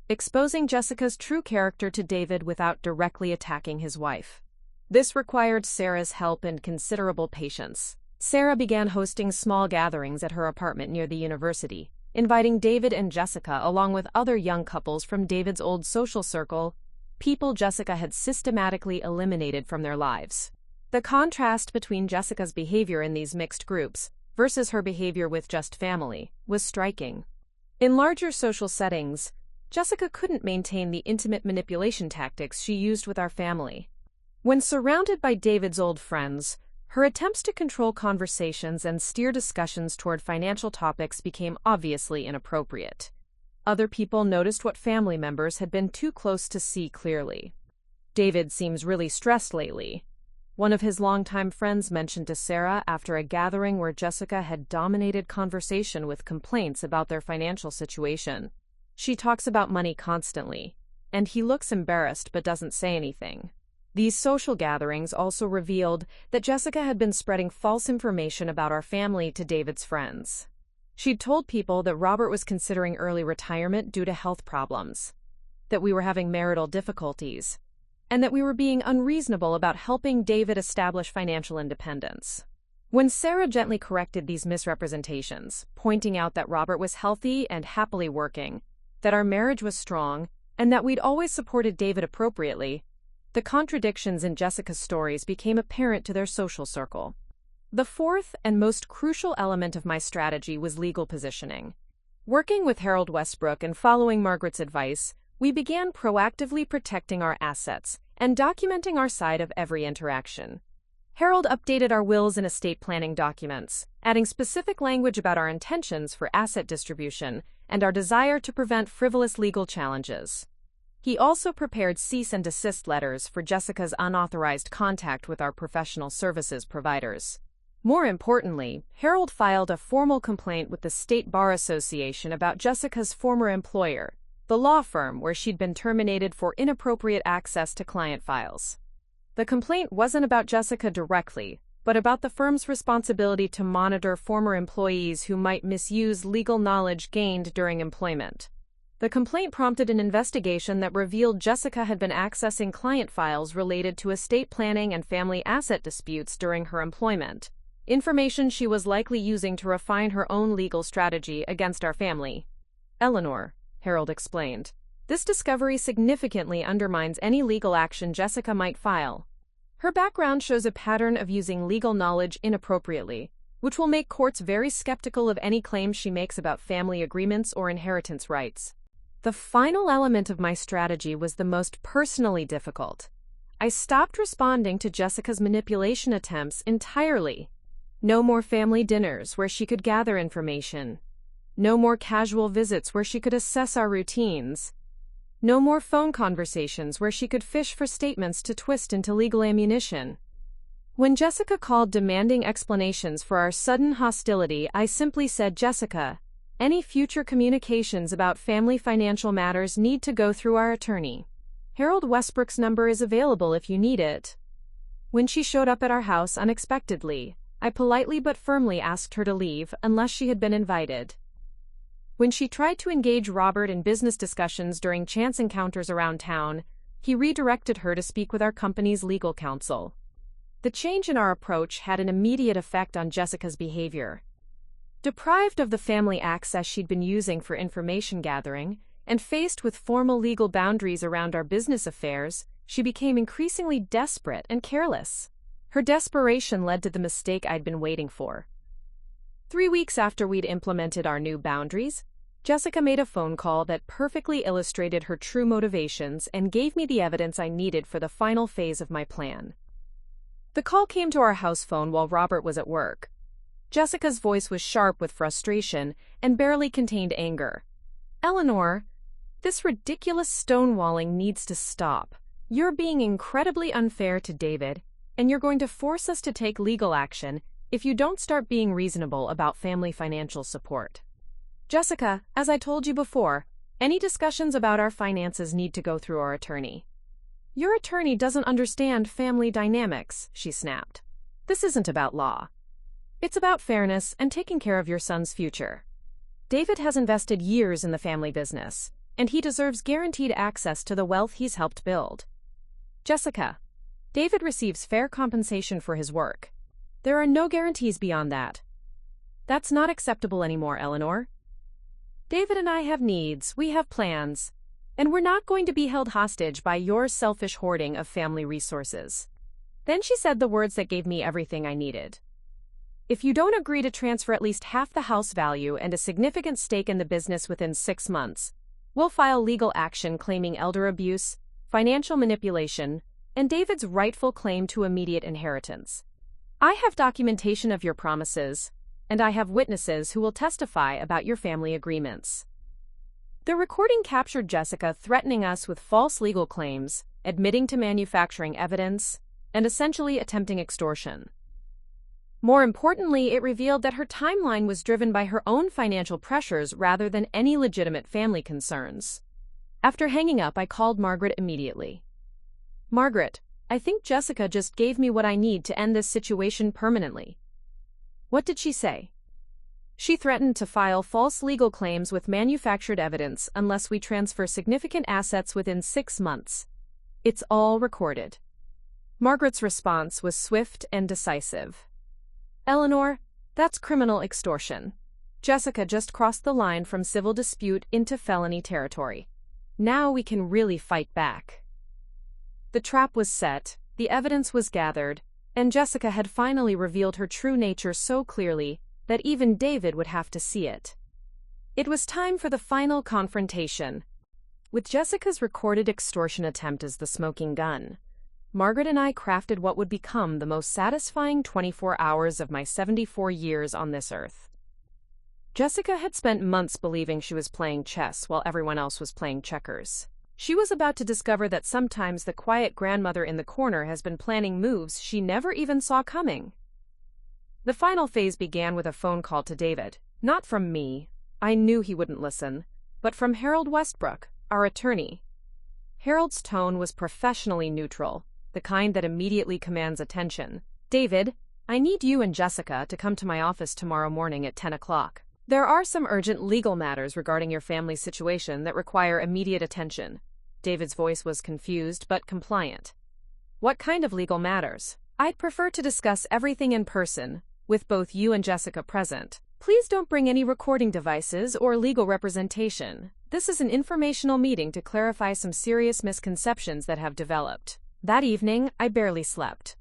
exposing Jessica's true character to David without directly attacking his wife. This required Sarah's help and considerable patience. Sarah began hosting small gatherings at her apartment near the university, inviting David and Jessica along with other young couples from David's old social circle, people Jessica had systematically eliminated from their lives. The contrast between Jessica's behavior in these mixed groups versus her behavior with just family was striking. In larger social settings, Jessica couldn't maintain the intimate manipulation tactics she used with our family. When surrounded by David's old friends, her attempts to control conversations and steer discussions toward financial topics became obviously inappropriate. Other people noticed what family members had been too close to see clearly. David seems really stressed lately, one of his longtime friends mentioned to Sarah after a gathering where Jessica had dominated conversation with complaints about their financial situation. She talks about money constantly, and he looks embarrassed but doesn't say anything. These social gatherings also revealed that Jessica had been spreading false information about our family to David's friends. She'd told people that Robert was considering early retirement due to health problems, that we were having marital difficulties, and that we were being unreasonable about helping David establish financial independence. When Sarah gently corrected these misrepresentations, pointing out that Robert was healthy and happily working, that our marriage was strong, and that we'd always supported David appropriately. The contradictions in Jessica's stories became apparent to their social circle. The fourth and most crucial element of my strategy was legal positioning. Working with Harold Westbrook and following Margaret's advice, we began proactively protecting our assets and documenting our side of every interaction. Harold updated our wills and estate planning documents, adding specific language about our intentions for asset distribution and our desire to prevent frivolous legal challenges. He also prepared cease and desist letters for Jessica's unauthorized contact with our professional services providers. More importantly, Harold filed a formal complaint with the State Bar Association about Jessica's former employer, the law firm where she'd been terminated for inappropriate access to client files. The complaint wasn't about Jessica directly, but about the firm's responsibility to monitor former employees who might misuse legal knowledge gained during employment. The complaint prompted an investigation that revealed Jessica had been accessing client files related to estate planning and family asset disputes during her employment, information she was likely using to refine her own legal strategy against our family. Eleanor, Harold explained, this discovery significantly undermines any legal action Jessica might file. Her background shows a pattern of using legal knowledge inappropriately, which will make courts very skeptical of any claims she makes about family agreements or inheritance rights. The final element of my strategy was the most personally difficult. I stopped responding to Jessica's manipulation attempts entirely. No more family dinners where she could gather information. No more casual visits where she could assess our routines. No more phone conversations where she could fish for statements to twist into legal ammunition. When Jessica called demanding explanations for our sudden hostility, I simply said, "Jessica, any future communications about family financial matters need to go through our attorney. Harold Westbrook's number is available if you need it." When she showed up at our house unexpectedly, I politely but firmly asked her to leave unless she had been invited. When she tried to engage Robert in business discussions during chance encounters around town, he redirected her to speak with our company's legal counsel. The change in our approach had an immediate effect on Jessica's behavior. Deprived of the family access she'd been using for information gathering, and faced with formal legal boundaries around our business affairs, she became increasingly desperate and careless. Her desperation led to the mistake I'd been waiting for. 3 weeks after we'd implemented our new boundaries, Jessica made a phone call that perfectly illustrated her true motivations and gave me the evidence I needed for the final phase of my plan. The call came to our house phone while Robert was at work. Jessica's voice was sharp with frustration and barely contained anger. "Eleanor, this ridiculous stonewalling needs to stop. You're being incredibly unfair to David, and you're going to force us to take legal action if you don't start being reasonable about family financial support. Jessica, as I told you before, any discussions about our finances need to go through our attorney." "Your attorney doesn't understand family dynamics," she snapped. "This isn't about law. It's about fairness and taking care of your son's future. David has invested years in the family business, and he deserves guaranteed access to the wealth he's helped build. Jessica, David receives fair compensation for his work. There are no guarantees beyond that. That's not acceptable anymore, Eleanor. David and I have needs, we have plans, and we're not going to be held hostage by your selfish hoarding of family resources." Then she said the words that gave me everything I needed. "If you don't agree to transfer at least half the house value and a significant stake in the business within 6 months, we'll file legal action claiming elder abuse, financial manipulation, and David's rightful claim to immediate inheritance. I have documentation of your promises, and I have witnesses who will testify about your family agreements." The recording captured Jessica threatening us with false legal claims, admitting to manufacturing evidence, and essentially attempting extortion. More importantly, it revealed that her timeline was driven by her own financial pressures rather than any legitimate family concerns. After hanging up, I called Margaret immediately. "Margaret, I think Jessica just gave me what I need to end this situation permanently." "What did she say?" "She threatened to file false legal claims with manufactured evidence unless we transfer significant assets within 6 months. It's all recorded." Margaret's response was swift and decisive. "Eleanor, that's criminal extortion. Jessica just crossed the line from civil dispute into felony territory. Now we can really fight back. The trap was set, the evidence was gathered, and Jessica had finally revealed her true nature so clearly that even David would have to see it. It was time for the final confrontation. With Jessica's recorded extortion attempt as the smoking gun, Margaret and I crafted what would become the most satisfying 24 hours of my 74 years on this earth. Jessica had spent months believing she was playing chess while everyone else was playing checkers. She was about to discover that sometimes the quiet grandmother in the corner has been planning moves she never even saw coming. The final phase began with a phone call to David. Not from me. I knew he wouldn't listen. But from Harold Westbrook, our attorney. Harold's tone was professionally neutral, the kind that immediately commands attention. "David, I need you and Jessica to come to my office tomorrow morning at 10 o'clock. There are some urgent legal matters regarding your family's situation that require immediate attention." David's voice was confused but compliant. "What kind of legal matters?" "I'd prefer to discuss everything in person, with both you and Jessica present. Please don't bring any recording devices or legal representation. This is an informational meeting to clarify some serious misconceptions that have developed." That evening, I barely slept.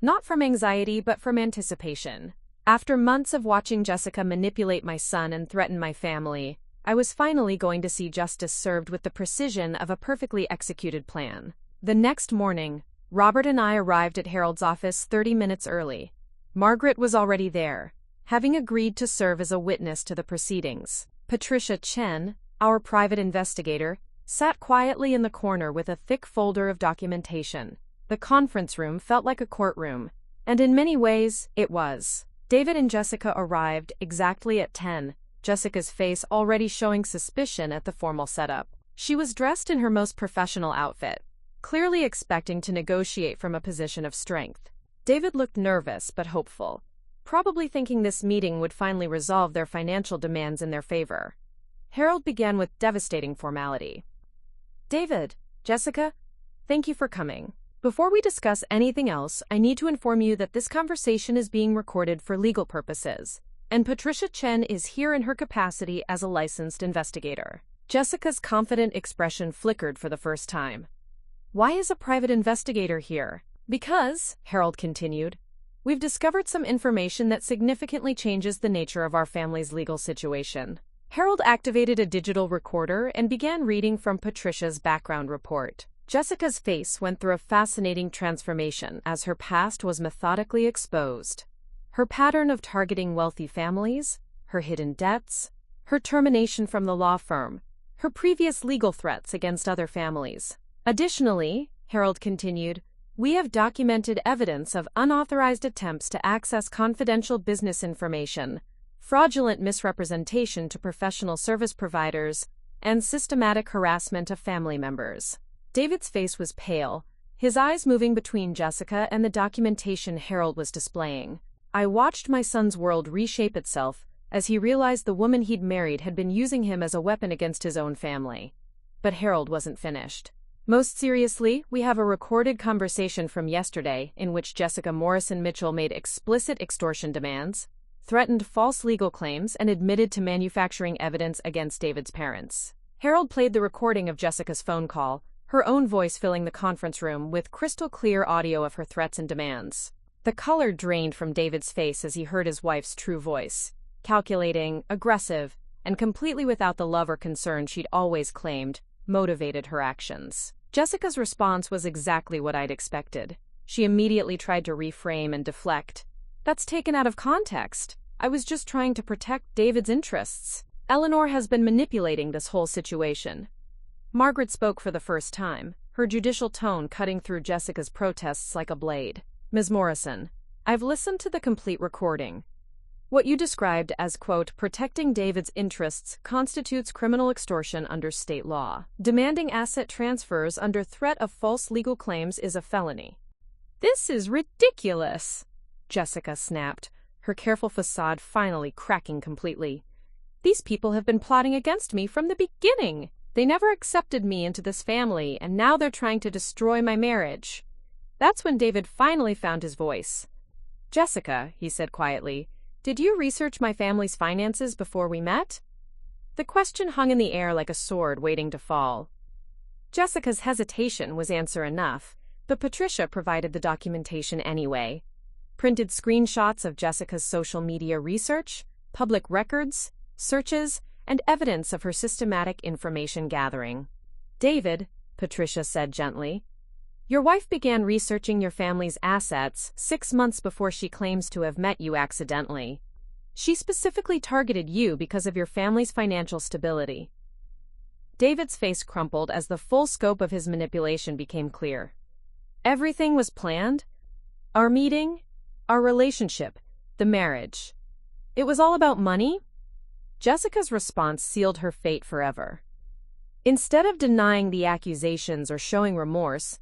Not from anxiety, but from anticipation. After months of watching Jessica manipulate my son and threaten my family, I was finally going to see justice served with the precision of a perfectly executed plan. The next morning, Robert and I arrived at Harold's office 30 minutes early. Margaret was already there, having agreed to serve as a witness to the proceedings. Patricia Chen, our private investigator, sat quietly in the corner with a thick folder of documentation. The conference room felt like a courtroom, and in many ways, it was. David and Jessica arrived exactly at 10, Jessica's face already showing suspicion at the formal setup. She was dressed in her most professional outfit, clearly expecting to negotiate from a position of strength. David looked nervous but hopeful, probably thinking this meeting would finally resolve their financial demands in their favor. Harold began with devastating formality. "David, Jessica, thank you for coming. Before we discuss anything else, I need to inform you that this conversation is being recorded for legal purposes, and Patricia Chen is here in her capacity as a licensed investigator." Jessica's confident expression flickered for the first time. "Why is a private investigator here?" "Because," Harold continued, "we've discovered some information that significantly changes the nature of our family's legal situation." Harold activated a digital recorder and began reading from Patricia's background report. Jessica's face went through a fascinating transformation as her past was methodically exposed. Her pattern of targeting wealthy families, her hidden debts, her termination from the law firm, her previous legal threats against other families. Additionally, Harold continued, "we have documented evidence of unauthorized attempts to access confidential business information, fraudulent misrepresentation to professional service providers, and systematic harassment of family members." David's face was pale, his eyes moving between Jessica and the documentation Harold was displaying. I watched my son's world reshape itself as he realized the woman he'd married had been using him as a weapon against his own family. But Harold wasn't finished. "Most seriously, we have a recorded conversation from yesterday in which Jessica Morrison Mitchell made explicit extortion demands, threatened false legal claims, and admitted to manufacturing evidence against David's parents." Harold played the recording of Jessica's phone call, her own voice filling the conference room with crystal-clear audio of her threats and demands. The color drained from David's face as he heard his wife's true voice, calculating, aggressive, and completely without the love or concern she'd always claimed, motivated her actions. Jessica's response was exactly what I'd expected. She immediately tried to reframe and deflect. "That's taken out of context. I was just trying to protect David's interests. Eleanor has been manipulating this whole situation." Margaret spoke for the first time, her judicial tone cutting through Jessica's protests like a blade. "Ms. Morrison, I've listened to the complete recording. What you described as, quote, protecting David's interests constitutes criminal extortion under state law. Demanding asset transfers under threat of false legal claims is a felony." "This is ridiculous," Jessica snapped, her careful facade finally cracking completely. "These people have been plotting against me from the beginning. They never accepted me into this family, and now they're trying to destroy my marriage." That's when David finally found his voice. "Jessica," he said quietly, Did you research my family's finances before we met? The question hung in the air like a sword waiting to fall. Jessica's hesitation was answer enough, but Patricia provided the documentation anyway. Printed screenshots of Jessica's social media research, public records, searches, and evidence of her systematic information gathering. David, Patricia said gently, your wife began researching your family's assets 6 months before she claims to have met you accidentally. She specifically targeted you because of your family's financial stability. David's face crumpled as the full scope of his manipulation became clear. Everything was planned? Our meeting? Our relationship? The marriage? It was all about money? Jessica's response sealed her fate forever. Instead of denying the accusations or showing remorse,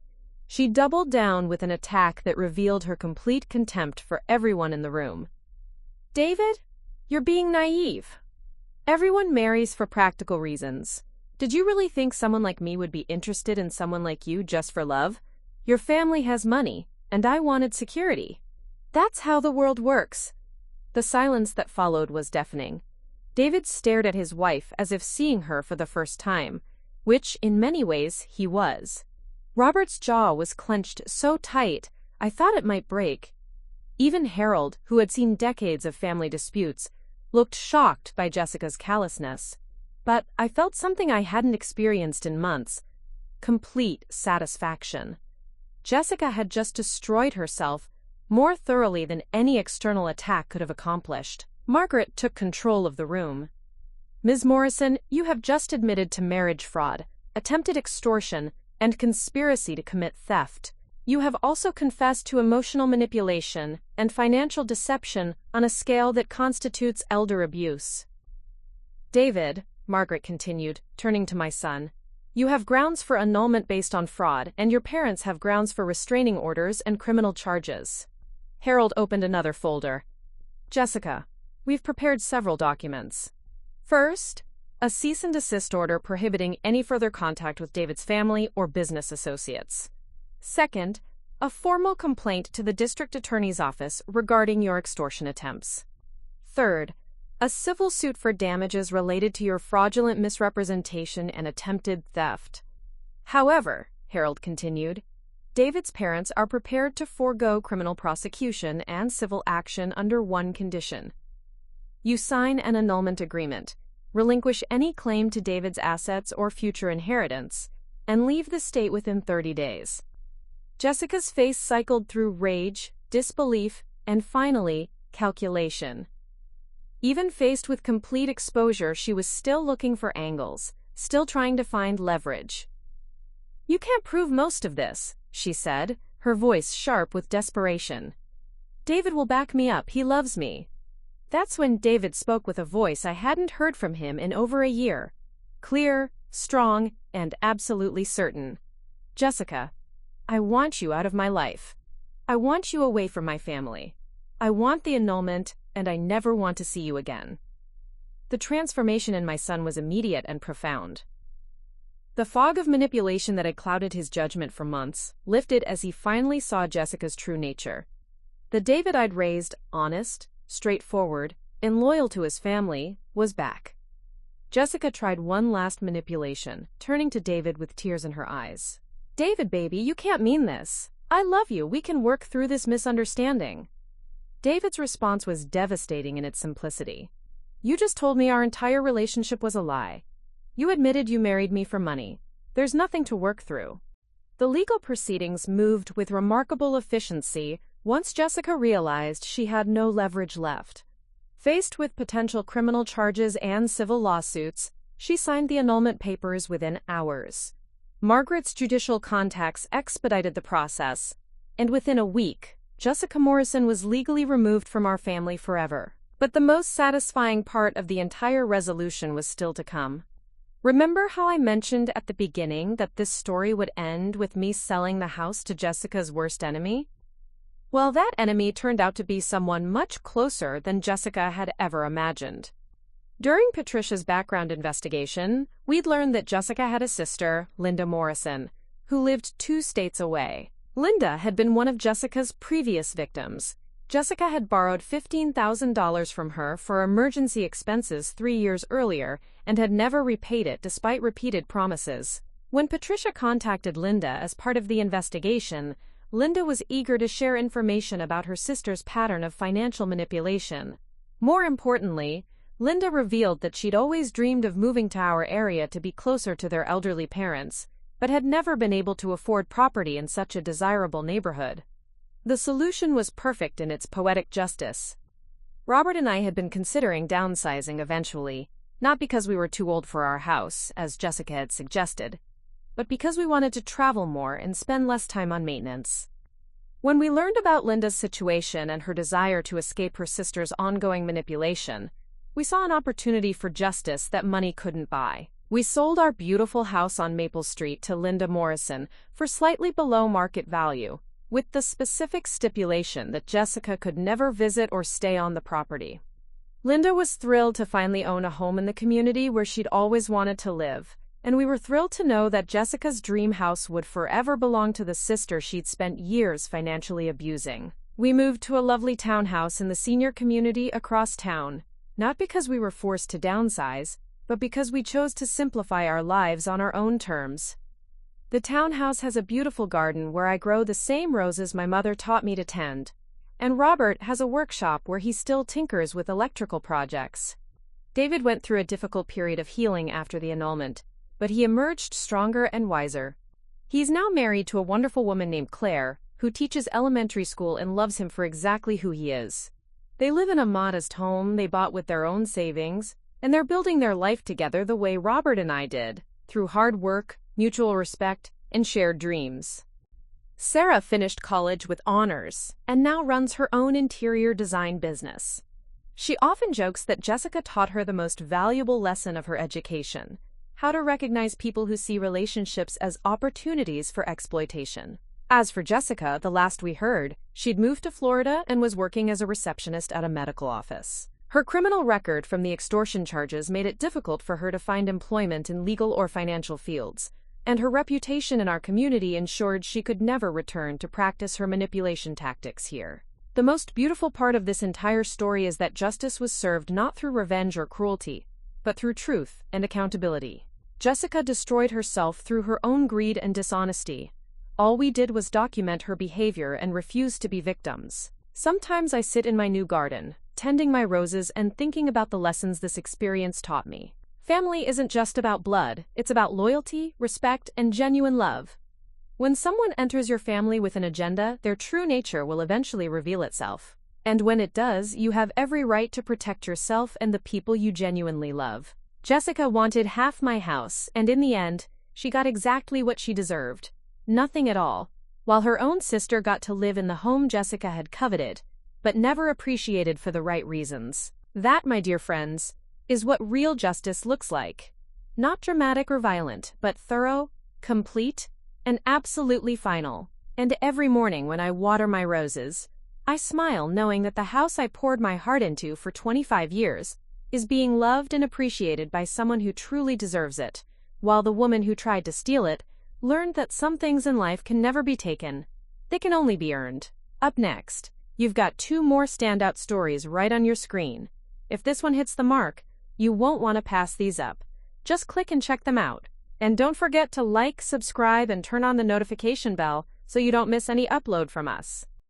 she doubled down with an attack that revealed her complete contempt for everyone in the room. David, you're being naive. Everyone marries for practical reasons. Did you really think someone like me would be interested in someone like you just for love? Your family has money, and I wanted security. That's how the world works. The silence that followed was deafening. David stared at his wife as if seeing her for the first time, which, in many ways, he was. Robert's jaw was clenched so tight, I thought it might break. Even Harold, who had seen decades of family disputes, looked shocked by Jessica's callousness. But I felt something I hadn't experienced in months. Complete satisfaction. Jessica had just destroyed herself more thoroughly than any external attack could have accomplished. Margaret took control of the room. Ms. Morrison, you have just admitted to marriage fraud, attempted extortion, and conspiracy to commit theft. You have also confessed to emotional manipulation and financial deception on a scale that constitutes elder abuse. David, Margaret continued, turning to my son, you have grounds for annulment based on fraud, and your parents have grounds for restraining orders and criminal charges. Harold opened another folder. Jessica, we've prepared several documents. First, a cease and desist order prohibiting any further contact with David's family or business associates. Second, a formal complaint to the district attorney's office regarding your extortion attempts. Third, a civil suit for damages related to your fraudulent misrepresentation and attempted theft. However, Harold continued, David's parents are prepared to forego criminal prosecution and civil action under one condition. You sign an annulment agreement, relinquish any claim to David's assets or future inheritance, and leave the state within 30 days. Jessica's face cycled through rage, disbelief, and finally, calculation. Even faced with complete exposure, she was still looking for angles, still trying to find leverage. You can't prove most of this, she said, her voice sharp with desperation. David will back me up, he loves me. That's when David spoke with a voice I hadn't heard from him in over a year. Clear, strong, and absolutely certain. Jessica, I want you out of my life. I want you away from my family. I want the annulment, and I never want to see you again. The transformation in my son was immediate and profound. The fog of manipulation that had clouded his judgment for months lifted as he finally saw Jessica's true nature. The David I'd raised, honest, straightforward, and loyal to his family, was back. Jessica tried one last manipulation, turning to David with tears in her eyes. David, baby, you can't mean this. I love you. We can work through this misunderstanding. David's response was devastating in its simplicity. You just told me our entire relationship was a lie. You admitted you married me for money. There's nothing to work through. The legal proceedings moved with remarkable efficiency once Jessica realized she had no leverage left. Faced with potential criminal charges and civil lawsuits, she signed the annulment papers within hours. Margaret's judicial contacts expedited the process, and within a week, Jessica Morrison was legally removed from our family forever. But the most satisfying part of the entire resolution was still to come. Remember how I mentioned at the beginning that this story would end with me selling the house to Jessica's worst enemy? Well, that enemy turned out to be someone much closer than Jessica had ever imagined. During Patricia's background investigation, we'd learned that Jessica had a sister, Linda Morrison, who lived 2 states away. Linda had been one of Jessica's previous victims. Jessica had borrowed $15,000 from her for emergency expenses 3 years earlier and had never repaid it despite repeated promises. When Patricia contacted Linda as part of the investigation, Linda was eager to share information about her sister's pattern of financial manipulation. More importantly, Linda revealed that she'd always dreamed of moving to our area to be closer to their elderly parents, but had never been able to afford property in such a desirable neighborhood. The solution was perfect in its poetic justice. Robert and I had been considering downsizing eventually, not because we were too old for our house, as Jessica had suggested, but because we wanted to travel more and spend less time on maintenance. When we learned about Linda's situation and her desire to escape her sister's ongoing manipulation, we saw an opportunity for justice that money couldn't buy. We sold our beautiful house on Maple Street to Linda Morrison for slightly below market value, with the specific stipulation that Jessica could never visit or stay on the property. Linda was thrilled to finally own a home in the community where she'd always wanted to live, and we were thrilled to know that Jessica's dream house would forever belong to the sister she'd spent years financially abusing. We moved to a lovely townhouse in the senior community across town, not because we were forced to downsize, but because we chose to simplify our lives on our own terms. The townhouse has a beautiful garden where I grow the same roses my mother taught me to tend, and Robert has a workshop where he still tinkers with electrical projects. David went through a difficult period of healing after the annulment, but he emerged stronger and wiser. He's now married to a wonderful woman named Claire, who teaches elementary school and loves him for exactly who he is. They live in a modest home they bought with their own savings, and they're building their life together the way Robert and I did, through hard work, mutual respect, and shared dreams. Sarah finished college with honors and now runs her own interior design business. She often jokes that Jessica taught her the most valuable lesson of her education: how to recognize people who see relationships as opportunities for exploitation. As for Jessica, the last we heard, she'd moved to Florida and was working as a receptionist at a medical office. Her criminal record from the extortion charges made it difficult for her to find employment in legal or financial fields, and her reputation in our community ensured she could never return to practice her manipulation tactics here. The most beautiful part of this entire story is that justice was served not through revenge or cruelty, but through truth and accountability. Jessica destroyed herself through her own greed and dishonesty. All we did was document her behavior and refuse to be victims. Sometimes I sit in my new garden, tending my roses and thinking about the lessons this experience taught me. Family isn't just about blood, it's about loyalty, respect, and genuine love. When someone enters your family with an agenda, their true nature will eventually reveal itself. And when it does, you have every right to protect yourself and the people you genuinely love. Jessica wanted half my house, and in the end, she got exactly what she deserved: nothing at all, while her own sister got to live in the home Jessica had coveted, but never appreciated for the right reasons. That, my dear friends, is what real justice looks like. Not dramatic or violent, but thorough, complete, and absolutely final. And every morning when I water my roses, I smile knowing that the house I poured my heart into for 25 years is being loved and appreciated by someone who truly deserves it, while the woman who tried to steal it learned that some things in life can never be taken. They can only be earned. Up next, you've got 2 more standout stories right on your screen. If this one hits the mark, you won't want to pass these up. Just click and check them out. And don't forget to like, subscribe, and turn on the notification bell so you don't miss any upload from us.